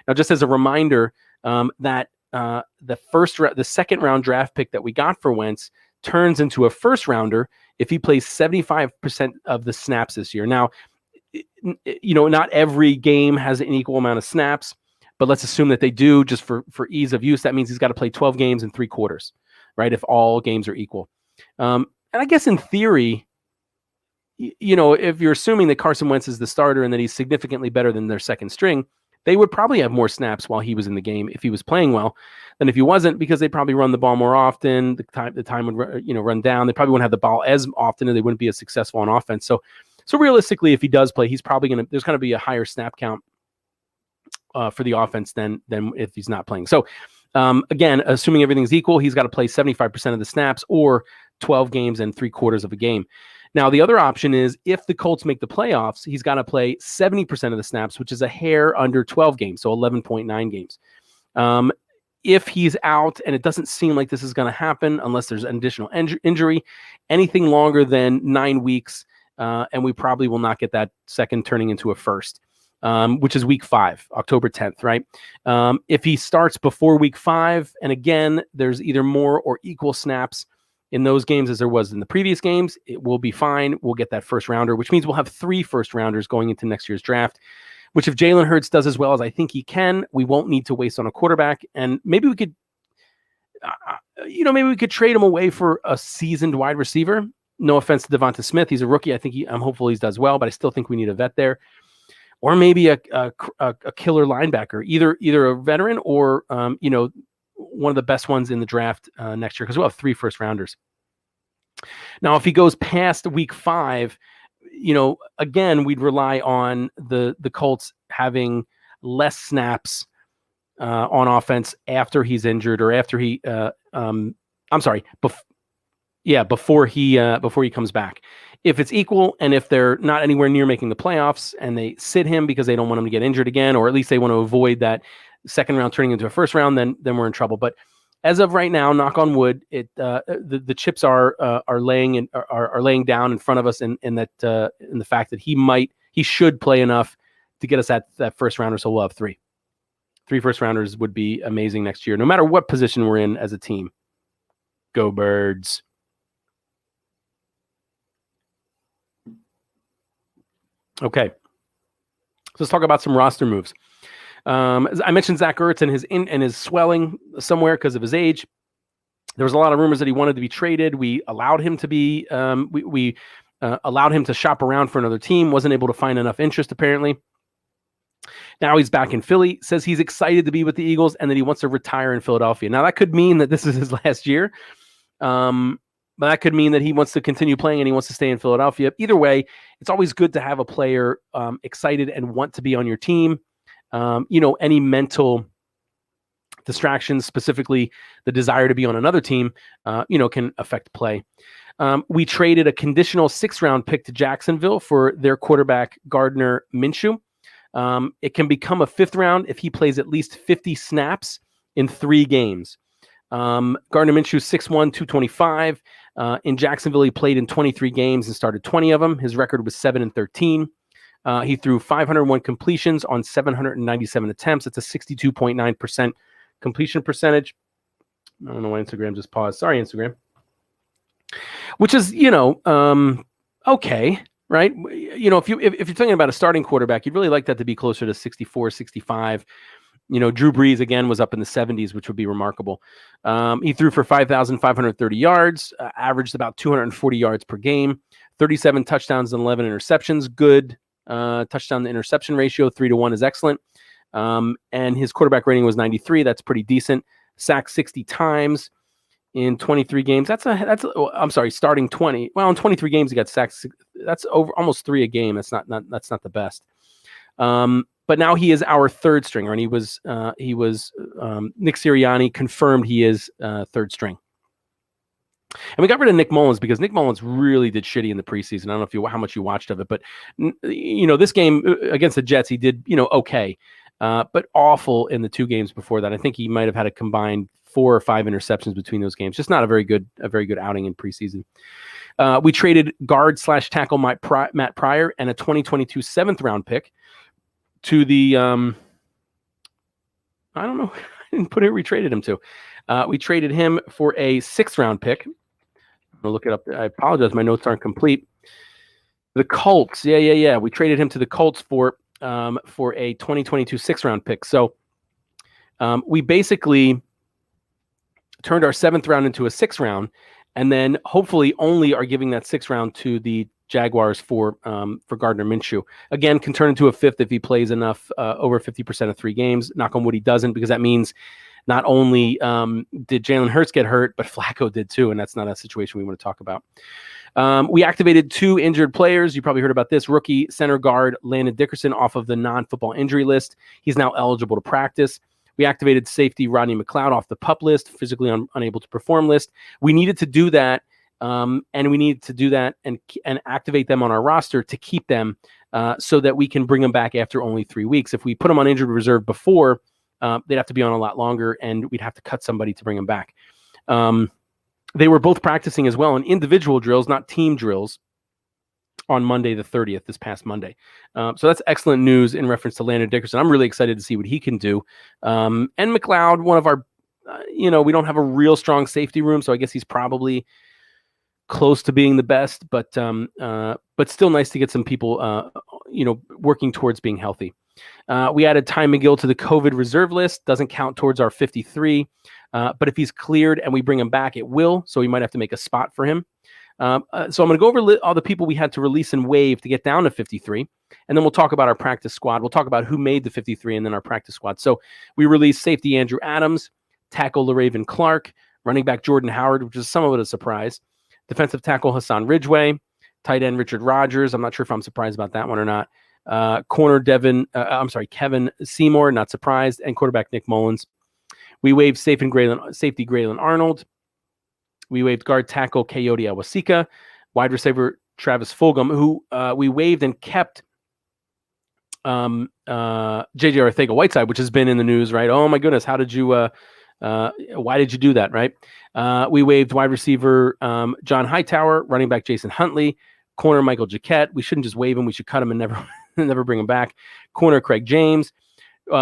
Now, just as a reminder, that the second round draft pick that we got for Wentz turns into a first rounder if he plays 75% of the snaps this year. Now, not every game has an equal amount of snaps, but let's assume that they do, just for ease of use. That means he's got to play 12 games in 3 quarters, right? If all games are equal. And I guess in theory, if you're assuming that Carson Wentz is the starter and that he's significantly better than their second string, they would probably have more snaps while he was in the game if he was playing well than if he wasn't, because they'd probably run the ball more often. The time would run down. They probably wouldn't have the ball as often, and they wouldn't be as successful on offense. So realistically, if he does play, he's probably there's going to be a higher snap count for the offense than if he's not playing. So again, assuming everything's equal, he's got to play 75% of the snaps or 12 games and 3 quarters of a game. Now, the other option is if the Colts make the playoffs, he's got to play 70% of the snaps, which is a hair under 12 games, so 11.9 games. If he's out, and it doesn't seem like this is going to happen unless there's an additional injury, anything longer than 9 weeks, and we probably will not get that second turning into a first, which is week 5, October 10th, right? If he starts before week 5, and again, there's either more or equal snaps in those games as there was in the previous games, it will be fine. We'll get that first rounder, which means we'll have 3 first rounders going into next year's draft, which if Jalen Hurts does as well as I think he can, we won't need to waste on a quarterback. And maybe we could, trade him away for a seasoned wide receiver. No offense to Devonta Smith. He's a rookie. I'm hopeful he does well, but I still think we need a vet there. Or maybe a killer linebacker, either a veteran or, one of the best ones in the draft next year, because we'll have 3 first-rounders. Now, if he goes past week 5, again, we'd rely on the Colts having less snaps on offense after he's injured, or after he before he comes back. If it's equal, and if they're not anywhere near making the playoffs, and they sit him because they don't want him to get injured again, or at least they want to avoid that second round turning into a first round, then we're in trouble. But as of right now, knock on wood, the chips are laying down in front of us, in the fact that he should play enough to get us that first rounder. So we'll have 3 first rounders would be amazing next year, no matter what position we're in as a team. Go Birds. Okay, so let's talk about some roster moves. As I mentioned, Zach Ertz and his swelling somewhere because of his age. There was a lot of rumors that he wanted to be traded. We allowed him to be. We allowed him to shop around for another team. Wasn't able to find enough interest, apparently. Now he's back in Philly. Says he's excited to be with the Eagles and that he wants to retire in Philadelphia. Now that could mean that this is his last year. But that could mean that he wants to continue playing and he wants to stay in Philadelphia. Either way, it's always good to have a player excited and want to be on your team. Any mental distractions, specifically the desire to be on another team, can affect play. We traded a conditional 6th round pick to Jacksonville for their quarterback, Gardner Minshew. It can become a 5th round if he plays at least 50 snaps in 3 games. Gardner Minshew, 6'1", 225. In Jacksonville, he played in 23 games and started 20 of them. His record was 7-13. He threw 501 completions on 797 attempts. It's a 62.9% completion percentage. I don't know why Instagram just paused. Sorry, Instagram. Which is, okay, right? If you're thinking about a starting quarterback, you'd really like that to be closer to 64, 65. Drew Brees, again, was up in the 70s, which would be remarkable. He threw for 5,530 yards, averaged about 240 yards per game, 37 touchdowns and 11 interceptions. Good touchdown to interception ratio, 3-1 is excellent. And his quarterback rating was 93. That's pretty decent. Sacked 60 times in 23 games. Starting 20. Well, in 23 games, he got sacked. That's over almost 3 a game. That's not the best. But now he is our 3rd stringer, and he was Nick Sirianni confirmed he is 3rd string. And we got rid of Nick Mullins because Nick Mullins really did shitty in the preseason. I don't know how much you watched of it, but this game against the Jets, he did okay, but awful in the 2 games before that. I think he might have had a combined 4 or 5 interceptions between those games. Just not a very good outing in preseason. We traded guard/tackle Matt Pryor and a 2022 7th round pick to the I don't know. I didn't put it. We traded him to. We traded him for a 6th round pick. I'm gonna look it up. I apologize, my notes aren't complete. The Colts. Yeah. We traded him to the Colts for a 2022 6th round pick. So we basically turned our 7th round into a 6th round, and then hopefully only are giving that 6th round to the Jaguars for Gardner Minshew. Again, can turn into a 5th if he plays enough, over 50% of 3 games. Knock on wood, he doesn't, because that means not only did Jalen Hurts get hurt, but Flacco did too, and that's not a situation we want to talk about. We activated 2 injured players. You probably heard about this. Rookie center guard Landon Dickerson off of the non-football injury list. He's now eligible to practice. We activated safety Rodney McLeod off the PUP list, physically unable to perform list. We needed to do that. And we need to do that and activate them on our roster to keep them so that we can bring them back after only 3 weeks. If we put them on injured reserve before, they'd have to be on a lot longer, and we'd have to cut somebody to bring them back. They were both practicing as well in individual drills, not team drills, on Monday the 30th, this past Monday. So that's excellent news in reference to Landon Dickerson. I'm really excited to see what he can do. And McLeod, one of our, we don't have a real strong safety room, so I guess he's probably close to being the best, but still nice to get some people, working towards being healthy. We added Ty McGill to the COVID reserve list. Doesn't count towards our 53, but if he's cleared and we bring him back, it will. So we might have to make a spot for him. So I'm going to go over all the people we had to release and waive to get down to 53, and then we'll talk about our practice squad. We'll talk about who made the 53 and then our practice squad. So we released safety Andrew Adams, tackle LaRaven Clark, running back Jordan Howard, which is somewhat a surprise, defensive tackle Hassan Ridgeway, tight end Richard Rogers. I'm not sure if I'm surprised about that one or not. Corner Kevin Seymour, not surprised, and quarterback Nick Mullins. We waived safety Graylin Arnold. We waived guard tackle Coyote Awasika, wide receiver Travis Fulgham, who we waived and kept JJ Arcega-Whiteside, which has been in the news, right? Oh my goodness, how did you why did you do that, right? We waived wide receiver John Hightower, running back Jason Huntley, corner Michael Jaquette. We shouldn't just waive him, we should cut him and never bring him back. Corner Craig James.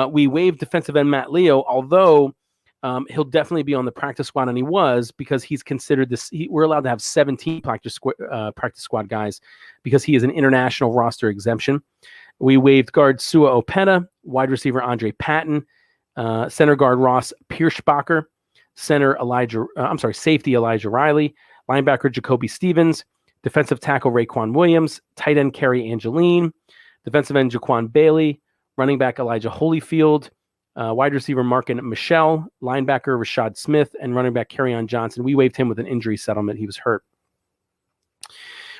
We waived defensive end Matt Leo, although he'll definitely be on the practice squad, and he was, because he's considered this. We're allowed to have 17 practice squad guys because he is an international roster exemption. We waived guard Sua Opeta, wide receiver Andre Patton, center guard Ross Pierschbacher, safety Elijah Riley, linebacker Jacoby Stevens, defensive tackle Raekwon Williams, tight end Kerry Angeline, defensive end Jaquan Bailey, running back Elijah Holyfield, wide receiver Markin Michelle, linebacker Rashad Smith, and running back Kerryon Johnson. We waived him with an injury settlement. He was hurt.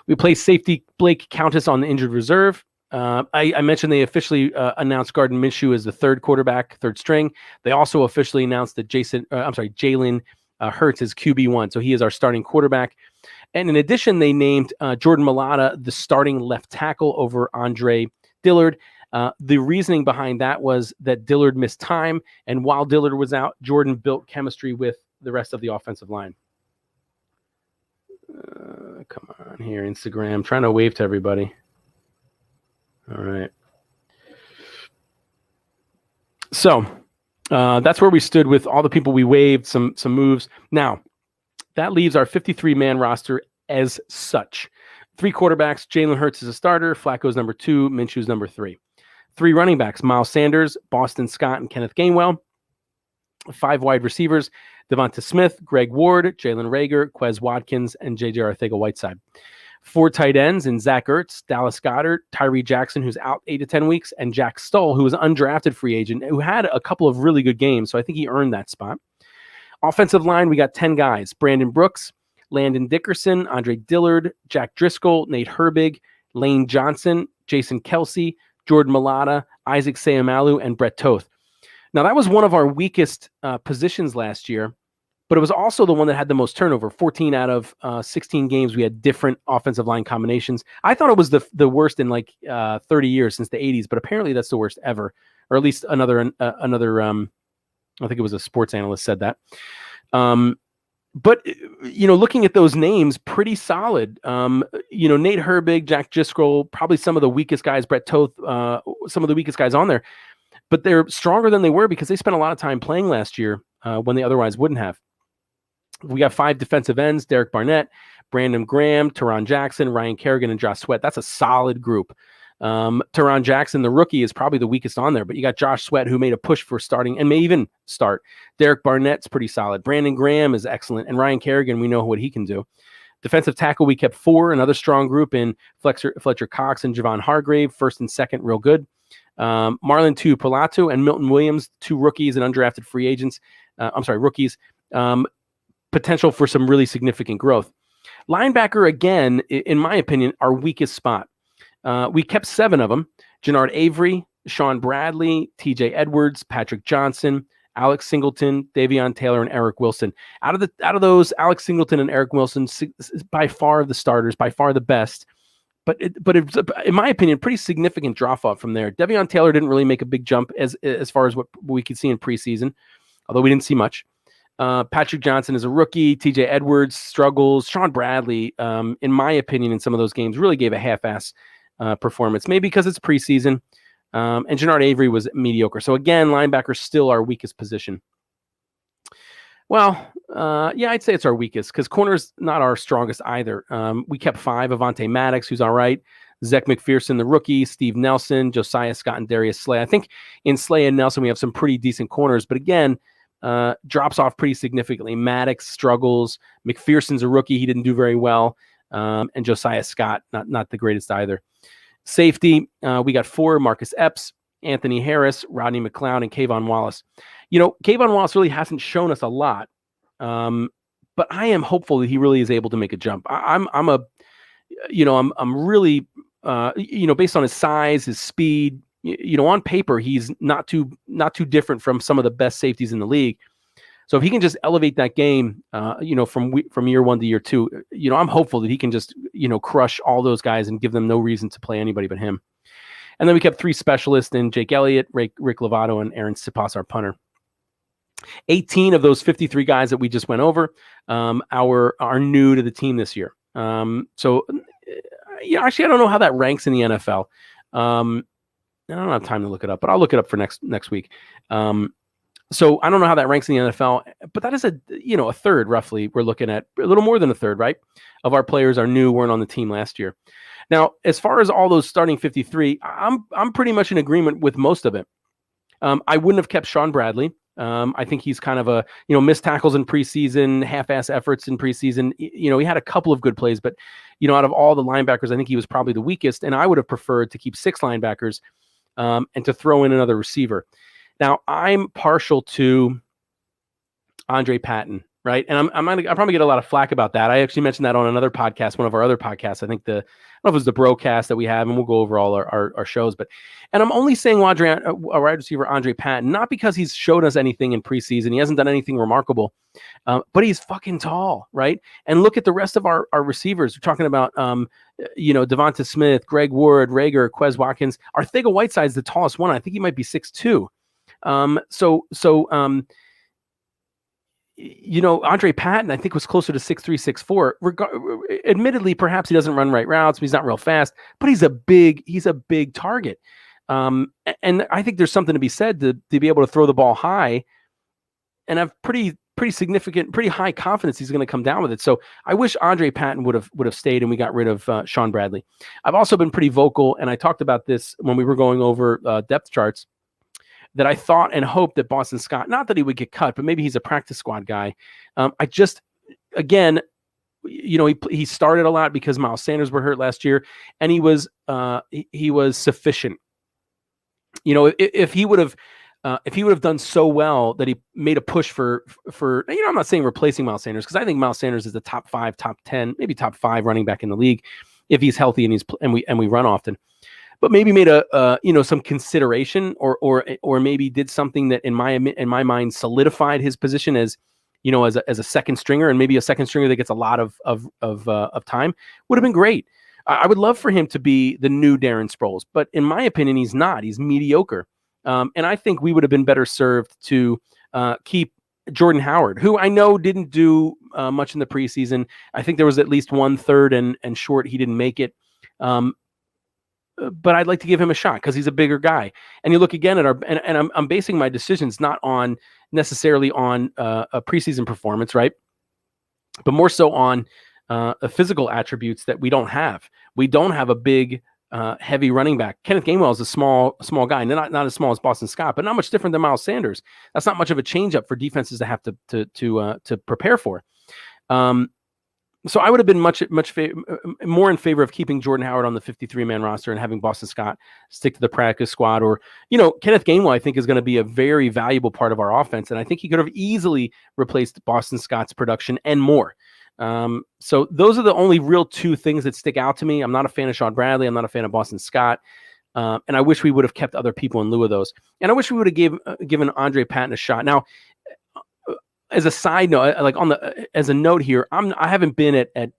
We placed safety Blake Countess on the injured reserve. I mentioned they officially announced Gardner Minshew as the third quarterback, third string. They also officially announced that Jalen Hurts is QB1, so he is our starting quarterback. And in addition, they named Jordan Mailata the starting left tackle over Andre Dillard. The reasoning behind that was that Dillard missed time, and while Dillard was out, Jordan built chemistry with the rest of the offensive line. Come on here, Instagram. Trying to wave to everybody. All right. So that's where we stood with all the people we waived, some moves. Now, that leaves our 53-man roster as such. 3 quarterbacks, Jalen Hurts is a starter, Flacco's number 2, Minshew's number 3. 3 running backs, Miles Sanders, Boston Scott, and Kenneth Gainwell. 5 wide receivers, Devonta Smith, Greg Ward, Jalen Reagor, Quez Watkins, and JJ Arcega-Whiteside. 4 tight ends in Zach Ertz, Dallas Goedert, Tyree Jackson, who's out 8 to 10 weeks, and Jack Stoll, who was an undrafted free agent, who had a couple of really good games, so I think he earned that spot. Offensive line, we got 10 guys. Brandon Brooks, Landon Dickerson, Andre Dillard, Jack Driscoll, Nate Herbig, Lane Johnson, Jason Kelsey, Jordan Mailata, Isaac Seumalo, and Brett Toth. Now, that was one of our weakest positions last year, but it was also the one that had the most turnover. 14 out of 16 games, we had different offensive line combinations. I thought it was the worst in like 30 years since the 80s, but apparently that's the worst ever, or at least another I think it was a sports analyst said that. But, looking at those names, pretty solid. Nate Herbig, Jack Driscoll, probably some of the weakest guys, Brett Toth, some of the weakest guys on there. But they're stronger than they were because they spent a lot of time playing last year when they otherwise wouldn't have. We got 5 defensive ends, Derek Barnett, Brandon Graham, Teron Jackson, Ryan Kerrigan, and Josh Sweat. That's a solid group. Teron Jackson, the rookie, is probably the weakest on there, but you got Josh Sweat, who made a push for starting and may even start. Derek Barnett's pretty solid. Brandon Graham is excellent. And Ryan Kerrigan, we know what he can do. Defensive tackle, we kept 4, another strong group in Fletcher Cox and Javon Hargrave, first and second, real good. Marlon Tuipulotu and Milton Williams, 2 rookies and undrafted free agents. Rookies. Potential for some really significant growth. Linebacker, again, in my opinion, our weakest spot. We kept 7 of them: Jannard Avery, Sean Bradley, TJ Edwards, Patrick Johnson, Alex Singleton, Davion Taylor, and Eric Wilson. Out of those, Alex Singleton and Eric Wilson, by far the starters, by far the best. But it's, in my opinion, pretty significant drop off from there. Davion Taylor didn't really make a big jump as far as what we could see in preseason, although we didn't see much. Patrick Johnson is a rookie. TJ Edwards struggles. Sean Bradley, in my opinion, in some of those games, really gave a half-ass performance, maybe because it's preseason. And Jannard Avery was mediocre. So again, linebacker still our weakest position. Well, I'd say it's our weakest because corner's not our strongest either. We kept 5: Avonte Maddox, who's all right, Zach McPherson, the rookie, Steve Nelson, Josiah Scott, and Darius Slay. I think in Slay and Nelson we have some pretty decent corners, but again, drops off pretty significantly. Maddox struggles. McPherson's a rookie; he didn't do very well, and Josiah Scott not the greatest either. Safety, we got 4: Marcus Epps, Anthony Harris, Rodney McLeod, and Kayvon Wallace. Kayvon Wallace really hasn't shown us a lot, but I am hopeful that he really is able to make a jump. I'm really, based on his size, his speed, on paper, he's not too different from some of the best safeties in the league. So if he can just elevate that game, from year one to year two, I'm hopeful that he can just, crush all those guys and give them no reason to play anybody but him. And then we kept 3 specialists in Jake Elliott, Rick Lovato, and Aaron Sipas, our punter. 18 of those 53 guys that we just went over are new to the team this year. Actually, I don't know how that ranks in the NFL. I don't have time to look it up, but I'll look it up for next week. So I don't know how that ranks in the NFL, but that is a third roughly. We're looking at a little more than a third, right? Of our players are new, weren't on the team last year. Now, as far as all those starting 53, I'm pretty much in agreement with most of it. I wouldn't have kept Shawn Bradley. I think he's kind of missed tackles in preseason, half-ass efforts in preseason. He had a couple of good plays, but out of all the linebackers, I think he was probably the weakest. And I would have preferred to keep 6 linebackers and to throw in another receiver. Now, I'm partial to Andre Patton, right? And I'll probably get a lot of flack about that. I actually mentioned that on another podcast, one of our other podcasts. I think I don't know if it was the Brocast that we have, and we'll go over all our shows. And I'm only saying wide receiver Andre Patton, not because he's showed us anything in preseason. He hasn't done anything remarkable, but he's fucking tall, right? And look at the rest of our receivers. We're talking about, Devonta Smith, Greg Ward, Rager, Quez Watkins. Arcega-Whiteside's the tallest one. I think he might be 6'2". Andre Patton, I think, was closer to 6'3", 6'4". Admittedly, perhaps he doesn't run right routes. He's not real fast, but he's a big target. And I think there's something to be said to be able to throw the ball high and have pretty significant, pretty high confidence he's going to come down with it. So I wish Andre Patton would have stayed and we got rid of Shawn Bradley. I've also been pretty vocal, and I talked about this when we were going over depth charts, that I thought and hoped that Boston Scott, not that he would get cut, but maybe he's a practice squad guy. He started a lot because Miles Sanders were hurt last year, and he was sufficient. If he would have done so well that he made a push for I'm not saying replacing Miles Sanders, because I think Miles Sanders is the top 5, top 10, maybe top 5 running back in the league if he's healthy and we run often. But maybe made some consideration or maybe did something that in my mind solidified his position as a second stringer, and maybe a second stringer that gets a lot of time would have been great. I would love for him to be the new Darren Sproles, but in my opinion, he's not. He's mediocre, and I think we would have been better served to keep Jordan Howard, who I know didn't do much in the preseason. I think there was at least 1 third and short he didn't make it. But I'd like to give him a shot because he's a bigger guy. And you look again at I'm basing my decisions not necessarily on a preseason performance, right? But more so on physical attributes that we don't have. We don't have a big, heavy running back. Kenneth Gainwell is a small guy, not as small as Boston Scott, but not much different than Miles Sanders. That's not much of a change up for defenses to have to prepare for. So I would have been much more in favor of keeping Jordan Howard on the 53-man roster and having Boston Scott stick to the practice squad. Or, Kenneth Gainwell, I think, is going to be a very valuable part of our offense. And I think he could have easily replaced Boston Scott's production and more. So those are the only real 2 things that stick out to me. I'm not a fan of Shawn Bradley. I'm not a fan of Boston Scott. And I wish we would have kept other people in lieu of those. And I wish we would have given Andre Patton a shot. Now, as a side note, as a note here, I haven't been at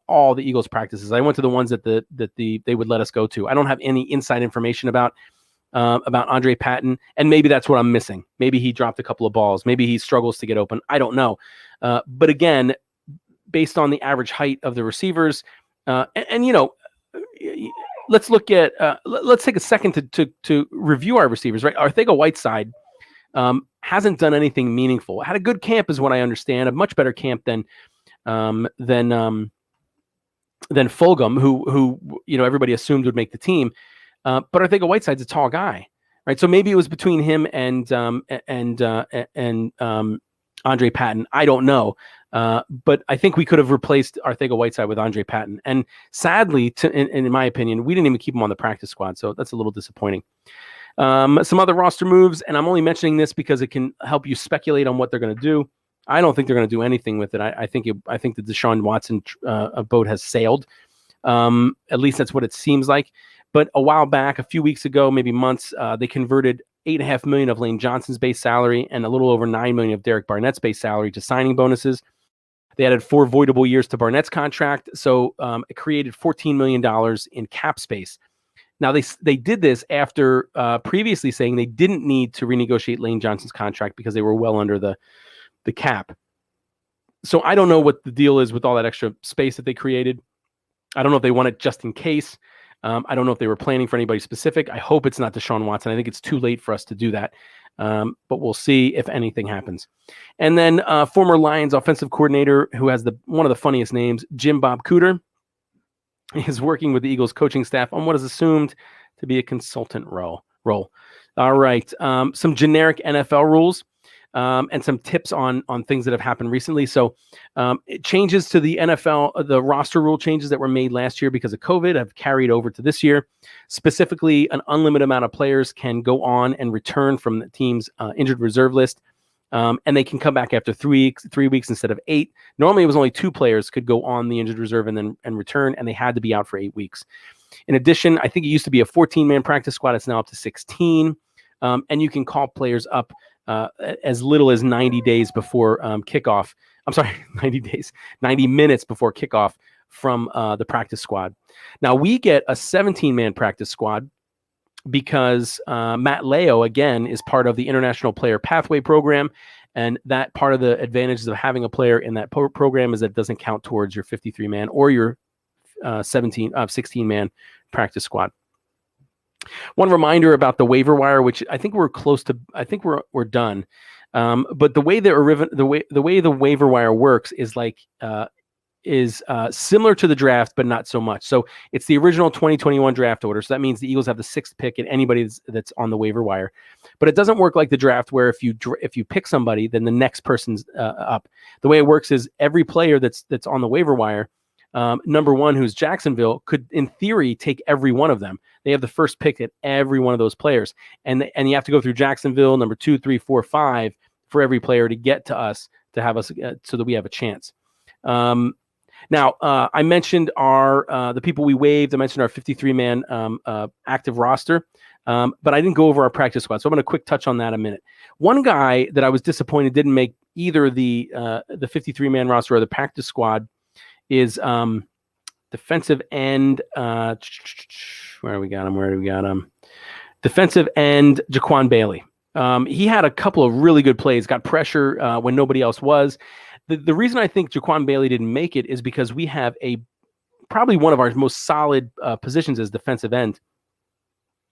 all the Eagles practices. I went to the ones that they would let us go to. I don't have any inside information about Andre Patton, and maybe that's what I'm missing. Maybe he dropped a couple of balls. Maybe he struggles to get open. I don't know. But again, based on the average height of the receivers, let's look at let's take a second to review our receivers. Right, Arcega-Whiteside hasn't done anything meaningful. Had a good camp, is what I understand. A much better camp than Fulgham, who everybody assumed would make the team. But Arcega-Whiteside's a tall guy, right? So maybe it was between him and Andre Patton. I don't know, but I think we could have replaced Arcega-Whiteside with Andre Patton. And sadly, in my opinion, we didn't even keep him on the practice squad, so that's a little disappointing. Some other roster moves, and I'm only mentioning this because it can help you speculate on what they're going to do. I don't think they're going to do anything with it. I think the Deshaun Watson boat has sailed. At least that's what it seems like. But a while back, a few weeks ago, maybe months, they converted $8.5 million of Lane Johnson's base salary and a little over $9 million of Derek Barnett's base salary to signing bonuses. They added 4 voidable years to Barnett's contract, so it created $14 million in cap space. Now, they did this after previously saying they didn't need to renegotiate Lane Johnson's contract because they were well under the cap. So I don't know what the deal is with all that extra space that they created. I don't know if they want it just in case. I don't know if they were planning for anybody specific. I hope it's not Deshaun Watson. I think it's too late for us to do that. But we'll see if anything happens. And then former Lions offensive coordinator who has one of the funniest names, Jim Bob Cooter, is working with the Eagles coaching staff on what is assumed to be a consultant role. All right. Some generic NFL rules. And some tips on things that have happened recently. So it changes to the NFL, the roster rule changes that were made last year because of COVID have carried over to this year. Specifically, an unlimited amount of players can go on and return from the team's injured reserve list. And they can come back after 3 weeks instead of 8. Normally, it was only 2 players could go on the injured reserve and return, and they had to be out for 8 weeks. In addition, I think it used to be a 14-man practice squad. It's now up to 16. And you can call players up as little as 90 days before kickoff. I'm sorry, 90 minutes before kickoff from the practice squad. Now, we get a 17-man practice squad because Matt Leo, again, is part of the International Player Pathway Program. And that part of the advantages of having a player in that program is that it doesn't count towards your 53-man or your 16-man practice squad. One reminder about the waiver wire, which I think we're close to. I think we're done. But the way the waiver wire works is similar to the draft, but not so much. So it's the original 2021 draft order. So that means the Eagles have the 6th pick and anybody that's on the waiver wire. But it doesn't work like the draft, where if you pick somebody, then the next person's up. The way it works is every player that's on the waiver wire. Number 1, who's Jacksonville, could in theory take every one of them. They have the first pick at every one of those players, and you have to go through Jacksonville, number 2, 3, 4, 5 for every player to get to us to have us so that we have a chance. Now, I mentioned the people we waived. I mentioned our 53-man active roster, but I didn't go over our practice squad. So I'm going to quick touch on that in a minute. One guy that I was disappointed didn't make either the 53-man roster or the practice squad is defensive end. Where do we got him? Defensive end Jaquan Bailey. He had a couple of really good plays, got pressure when nobody else was. The reason I think Jaquan Bailey didn't make it is because we have probably one of our most solid positions as defensive end.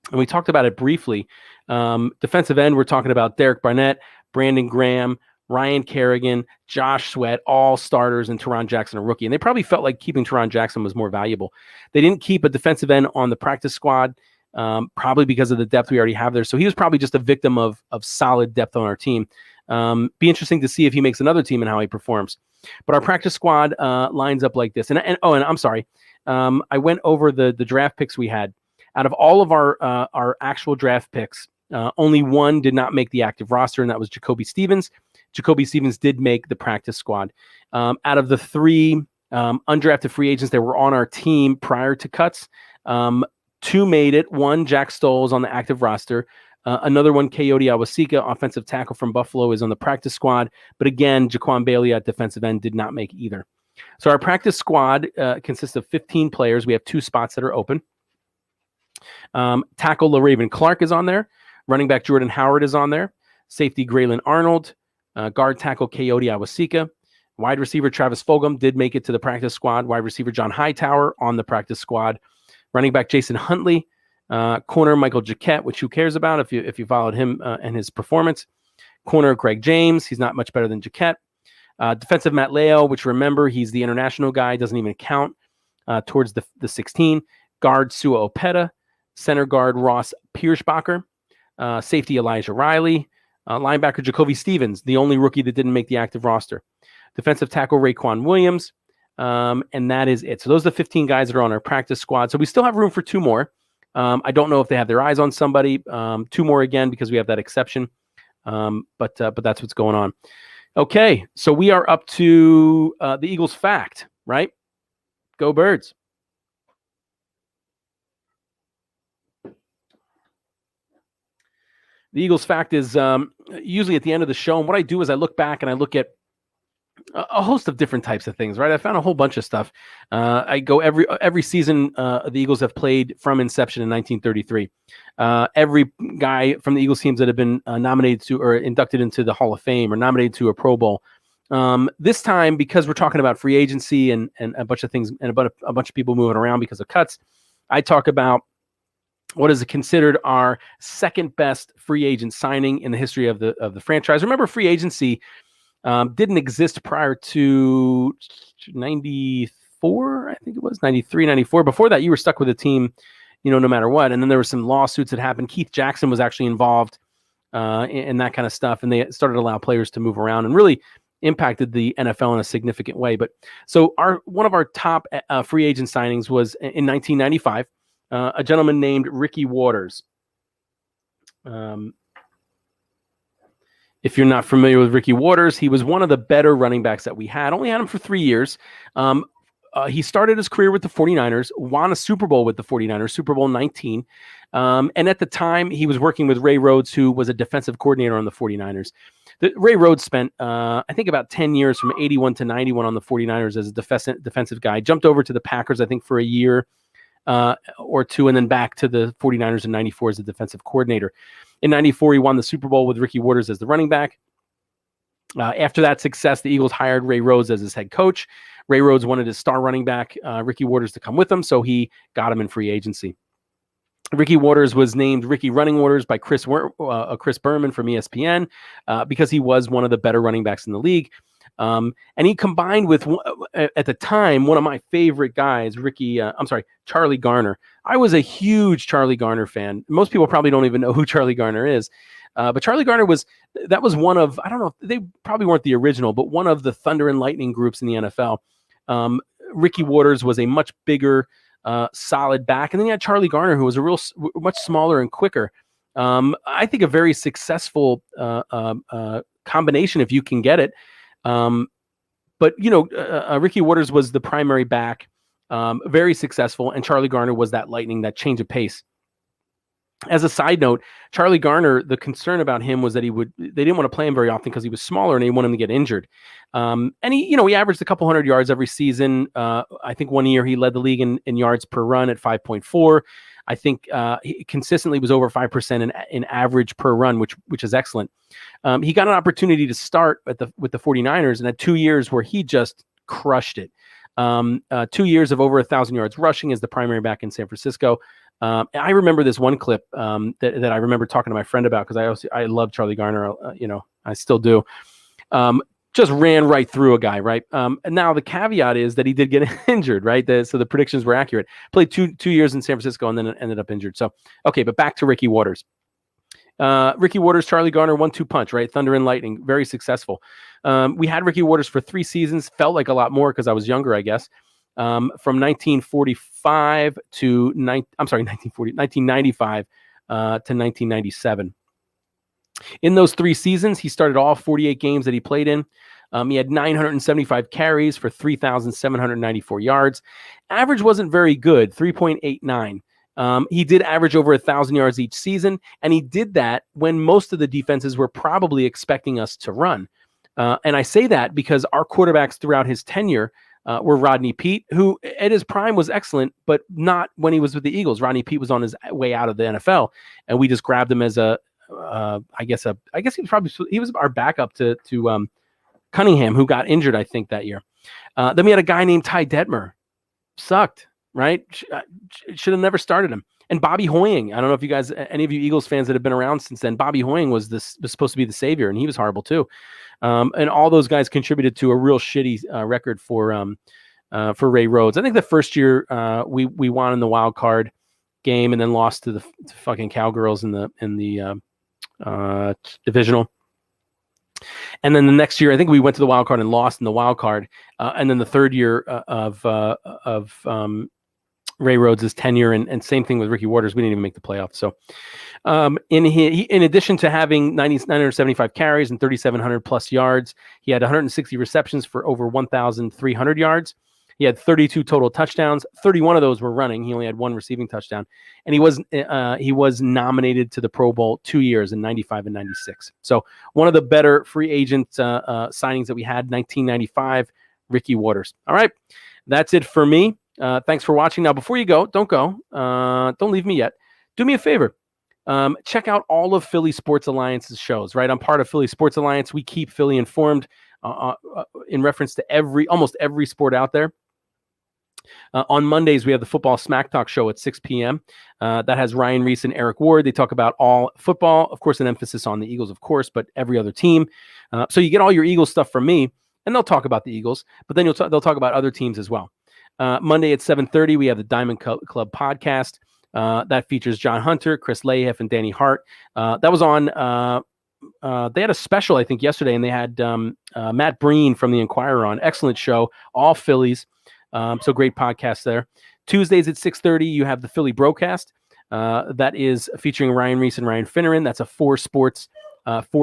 And we talked about it briefly. Defensive end, we're talking about Derek Barnett, Brandon Graham, Ryan Kerrigan, Josh Sweat, all starters, and Teron Jackson, a rookie. And they probably felt like keeping Teron Jackson was more valuable. They didn't keep a defensive end on the practice squad, probably because of the depth we already have there. So he was probably just a victim of solid depth on our team. Be interesting to see if he makes another team and how he performs. But our practice squad lines up like this. And I'm sorry. I went over the draft picks we had. Out of all of our actual draft picks, only one did not make the active roster, and that was Jacoby Stevens. Jacoby Stevens did make the practice squad. Out of the 3 undrafted free agents that were on our team prior to cuts, 2 made it. 1, Jack Stoll, is on the active roster. Another one, Coyote Awasika, offensive tackle from Buffalo, is on the practice squad. But again, Jaquan Bailey at defensive end did not make either. So our practice squad consists of 15 players. We have 2 spots that are open. Tackle LaRaven Clark is on there. Running back Jordan Howard is on there. Safety Graylin Arnold. Guard tackle Coyote Awasika. Wide receiver Travis Fulgham did make it to the practice squad. Wide receiver John Hightower on the practice squad. Running back Jason Huntley. Corner Michael Jaquette, which who cares about if you followed him and his performance. Corner Greg James. He's not much better than Jaquette. Defensive Matt Leo, which remember, he's the international guy, doesn't even count towards the 16. Guard Sua Opeta. Center guard Ross Pierschbacher. Safety Elijah Riley. Linebacker Jacoby Stevens, the only rookie that didn't make the active roster. Defensive tackle Raekwon Williams. And that is it. So those are the 15 guys that are on our practice squad. So we still have room for 2 more. I don't know if they have their eyes on somebody. 2 more again because we have that exception. But that's what's going on. Okay, so we are up to the Eagles fact, right? Go Birds. The Eagles fact is usually at the end of the show. And what I do is I look back and I look at a host of different types of things, right? I found a whole bunch of stuff. I go every season the Eagles have played from inception in 1933. Every guy from the Eagles teams that have been nominated to or inducted into the Hall of Fame or nominated to a Pro Bowl. This time, because we're talking about free agency and a bunch of things and about a bunch of people moving around because of cuts, I talk about what is considered our second best free agent signing in the history of the franchise. Remember, free agency didn't exist prior to 94, I think it was 93, 94. Before that, you were stuck with a team, no matter what. And then there were some lawsuits that happened. Keith Jackson was actually involved in that kind of stuff. And they started to allow players to move around and really impacted the NFL in a significant way. But so one of our top free agent signings was in 1995, a gentleman named Ricky Waters. If you're not familiar with Ricky Waters, he was one of the better running backs that we had. Only had him for 3 years. He started his career with the 49ers, won a Super Bowl with the 49ers, Super Bowl 19. And at the time, he was working with Ray Rhodes, who was a defensive coordinator on the 49ers. Ray Rhodes spent, I think, about 10 years from 81 to 91 on the 49ers as a defensive guy. Jumped over to the Packers, I think, for a year or two, and then back to the 49ers in 94 as a defensive coordinator. In 94, he won the Super Bowl with Ricky Waters as the running back. After that success, the Eagles hired Ray Rhodes as his head coach. Ray Rhodes wanted his star running back, Ricky Waters, to come with him, so he got him in free agency. Ricky Waters was named Ricky Running Waters by Chris Berman from ESPN because he was one of the better running backs in the league. And he combined with, at the time, one of my favorite guys, Charlie Garner. I was a huge Charlie Garner fan. Most people probably don't even know who Charlie Garner is. But Charlie Garner was one of, I don't know, they probably weren't the original, but one of the Thunder and Lightning groups in the NFL. Ricky Waters was a much bigger, solid back. And then you had Charlie Garner, who was much smaller and quicker. I think a very successful combination if you can get it. But Ricky Waters was the primary back, very successful, and Charlie Garner was that lightning, that change of pace. As a side note, Charlie Garner, the concern about him was that they didn't want to play him very often because he was smaller and they wanted him to get injured. And he averaged a couple hundred yards every season. I think one year he led the league in yards per run at 5.4. I think he consistently was over 5% in average per run, which is excellent. He got an opportunity to start with the 49ers and had 2 years where he just crushed it. 2 years of over 1,000 yards rushing as the primary back in San Francisco. I remember this one clip that I remember talking to my friend about because I love Charlie Garner. I still do. Just ran right through a guy, right? And now the caveat is that he did get injured, right? So the predictions were accurate. Played two years in San Francisco and then ended up injured. So, okay, but back to Ricky Waters. Ricky Waters, Charlie Garner, 1-2 punch, right? Thunder and lightning, very successful. We had Ricky Waters for 3 seasons. Felt like a lot more because I was younger, I guess. From 1945 to 1995 to 1997. In those 3 seasons, he started all 48 games that he played in. He had 975 carries for 3,794 yards. Average wasn't very good, 3.89. He did average over 1,000 yards each season, and he did that when most of the defenses were probably expecting us to run. And I say that because our quarterbacks throughout his tenure were Rodney Peete, who at his prime was excellent, but not when he was with the Eagles. Rodney Peete was on his way out of the NFL, and we just grabbed him as I guess he was our backup to Cunningham, who got injured, I think, that year. Then we had a guy named Ty Detmer. Sucked, right? Should have never started him. And Bobby Hoying. I don't know if you guys, any of you Eagles fans that have been around since then, Bobby Hoying was supposed to be the savior, and he was horrible too. And all those guys contributed to a real shitty record for Ray Rhodes. I think the first year we won in the wild card game and then lost to the fucking Cowgirls in the divisional. And then the next year, I think we went to the wild card and lost in the wild card. And then the third year of Ray Rhodes' tenure, and same thing with Ricky Waters. We didn't even make the playoffs. So in addition to having 975 carries and 3,700 plus yards, he had 160 receptions for over 1,300 yards. He had 32 total touchdowns. 31 of those were running. He only had one receiving touchdown. And he was nominated to the Pro Bowl 2 years in 95 and 96. So one of the better free agent signings that we had, 1995, Ricky Waters. All right, that's it for me. Thanks for watching. Now, before you go, don't go. Don't leave me yet. Do me a favor. Check out all of Philly Sports Alliance's shows, right? I'm part of Philly Sports Alliance. We keep Philly informed in reference to almost every sport out there. On Mondays, we have the Football Smack Talk show at 6 p.m. That has Ryan Reese and Eric Ward. They talk about all football, of course, an emphasis on the Eagles, of course, but every other team. So you get all your Eagles stuff from me, and they'll talk about the Eagles, but then they'll talk about other teams as well. Monday at 7:30, we have the Diamond Club podcast. That features John Hunter, Chris Lahiff, and Danny Hart. That was on... they had a special, I think, yesterday, and they had Matt Breen from the Inquirer on. Excellent show, all Phillies. So great podcast there. Tuesdays at 6:30, you have the Philly Broadcast. That is featuring Ryan Reese and Ryan Finneran. That's a four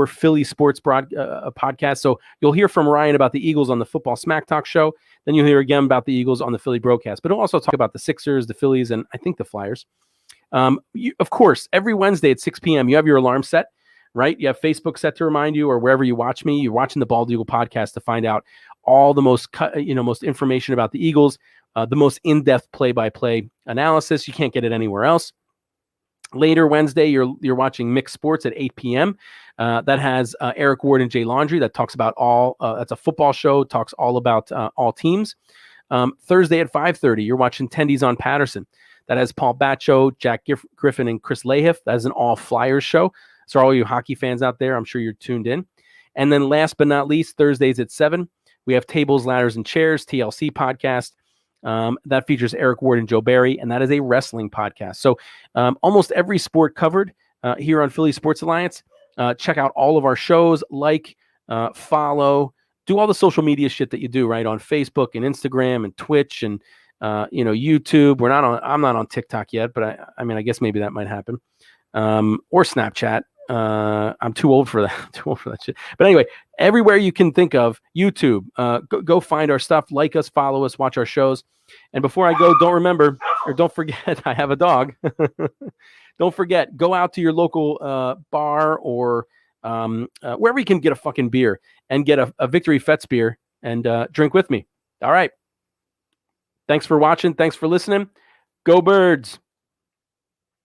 Philly sports podcast. So you'll hear from Ryan about the Eagles on the Football Smack Talk show. Then you'll hear again about the Eagles on the Philly Broadcast. But he'll also talk about the Sixers, the Phillies, and I think the Flyers. Of course, every Wednesday at 6 p.m., you have your alarm set, right? You have Facebook set to remind you, or wherever you watch me, you're watching the Bald Eagle podcast to find out all the most information about the Eagles, the most in-depth play-by-play analysis. You can't get it anywhere else. Later Wednesday, you're watching Mixed Sports at 8 p.m. That has Eric Ward and Jay Laundrie. That talks about that's a football show, talks all about all teams. Thursday at 5:30, you're watching Tendies on Patterson. That has Paul Batcho, Jack Griffin, and Chris Lahiff. That is an all Flyers show. So all you hockey fans out there, I'm sure you're tuned in. And then last but not least, Thursdays at 7, we have Tables, Ladders, and Chairs, TLC podcast. That features Eric Ward and Joe Barry, and that is a wrestling podcast. So almost every sport covered here on Philly Sports Alliance. Check out all of our shows, follow, do all the social media shit that you do, right, on Facebook and Instagram and Twitch and YouTube. I'm not on TikTok yet, but I guess maybe that might happen. Or Snapchat. I'm too old for that shit. But anyway, everywhere you can think of, YouTube, go find our stuff, like us, follow us, watch our shows. And before I go, don't forget, I have a dog. Don't forget, go out to your local bar or wherever you can get a fucking beer and get a Victory Fets beer and drink with me. All right. Thanks for watching. Thanks for listening. Go Birds.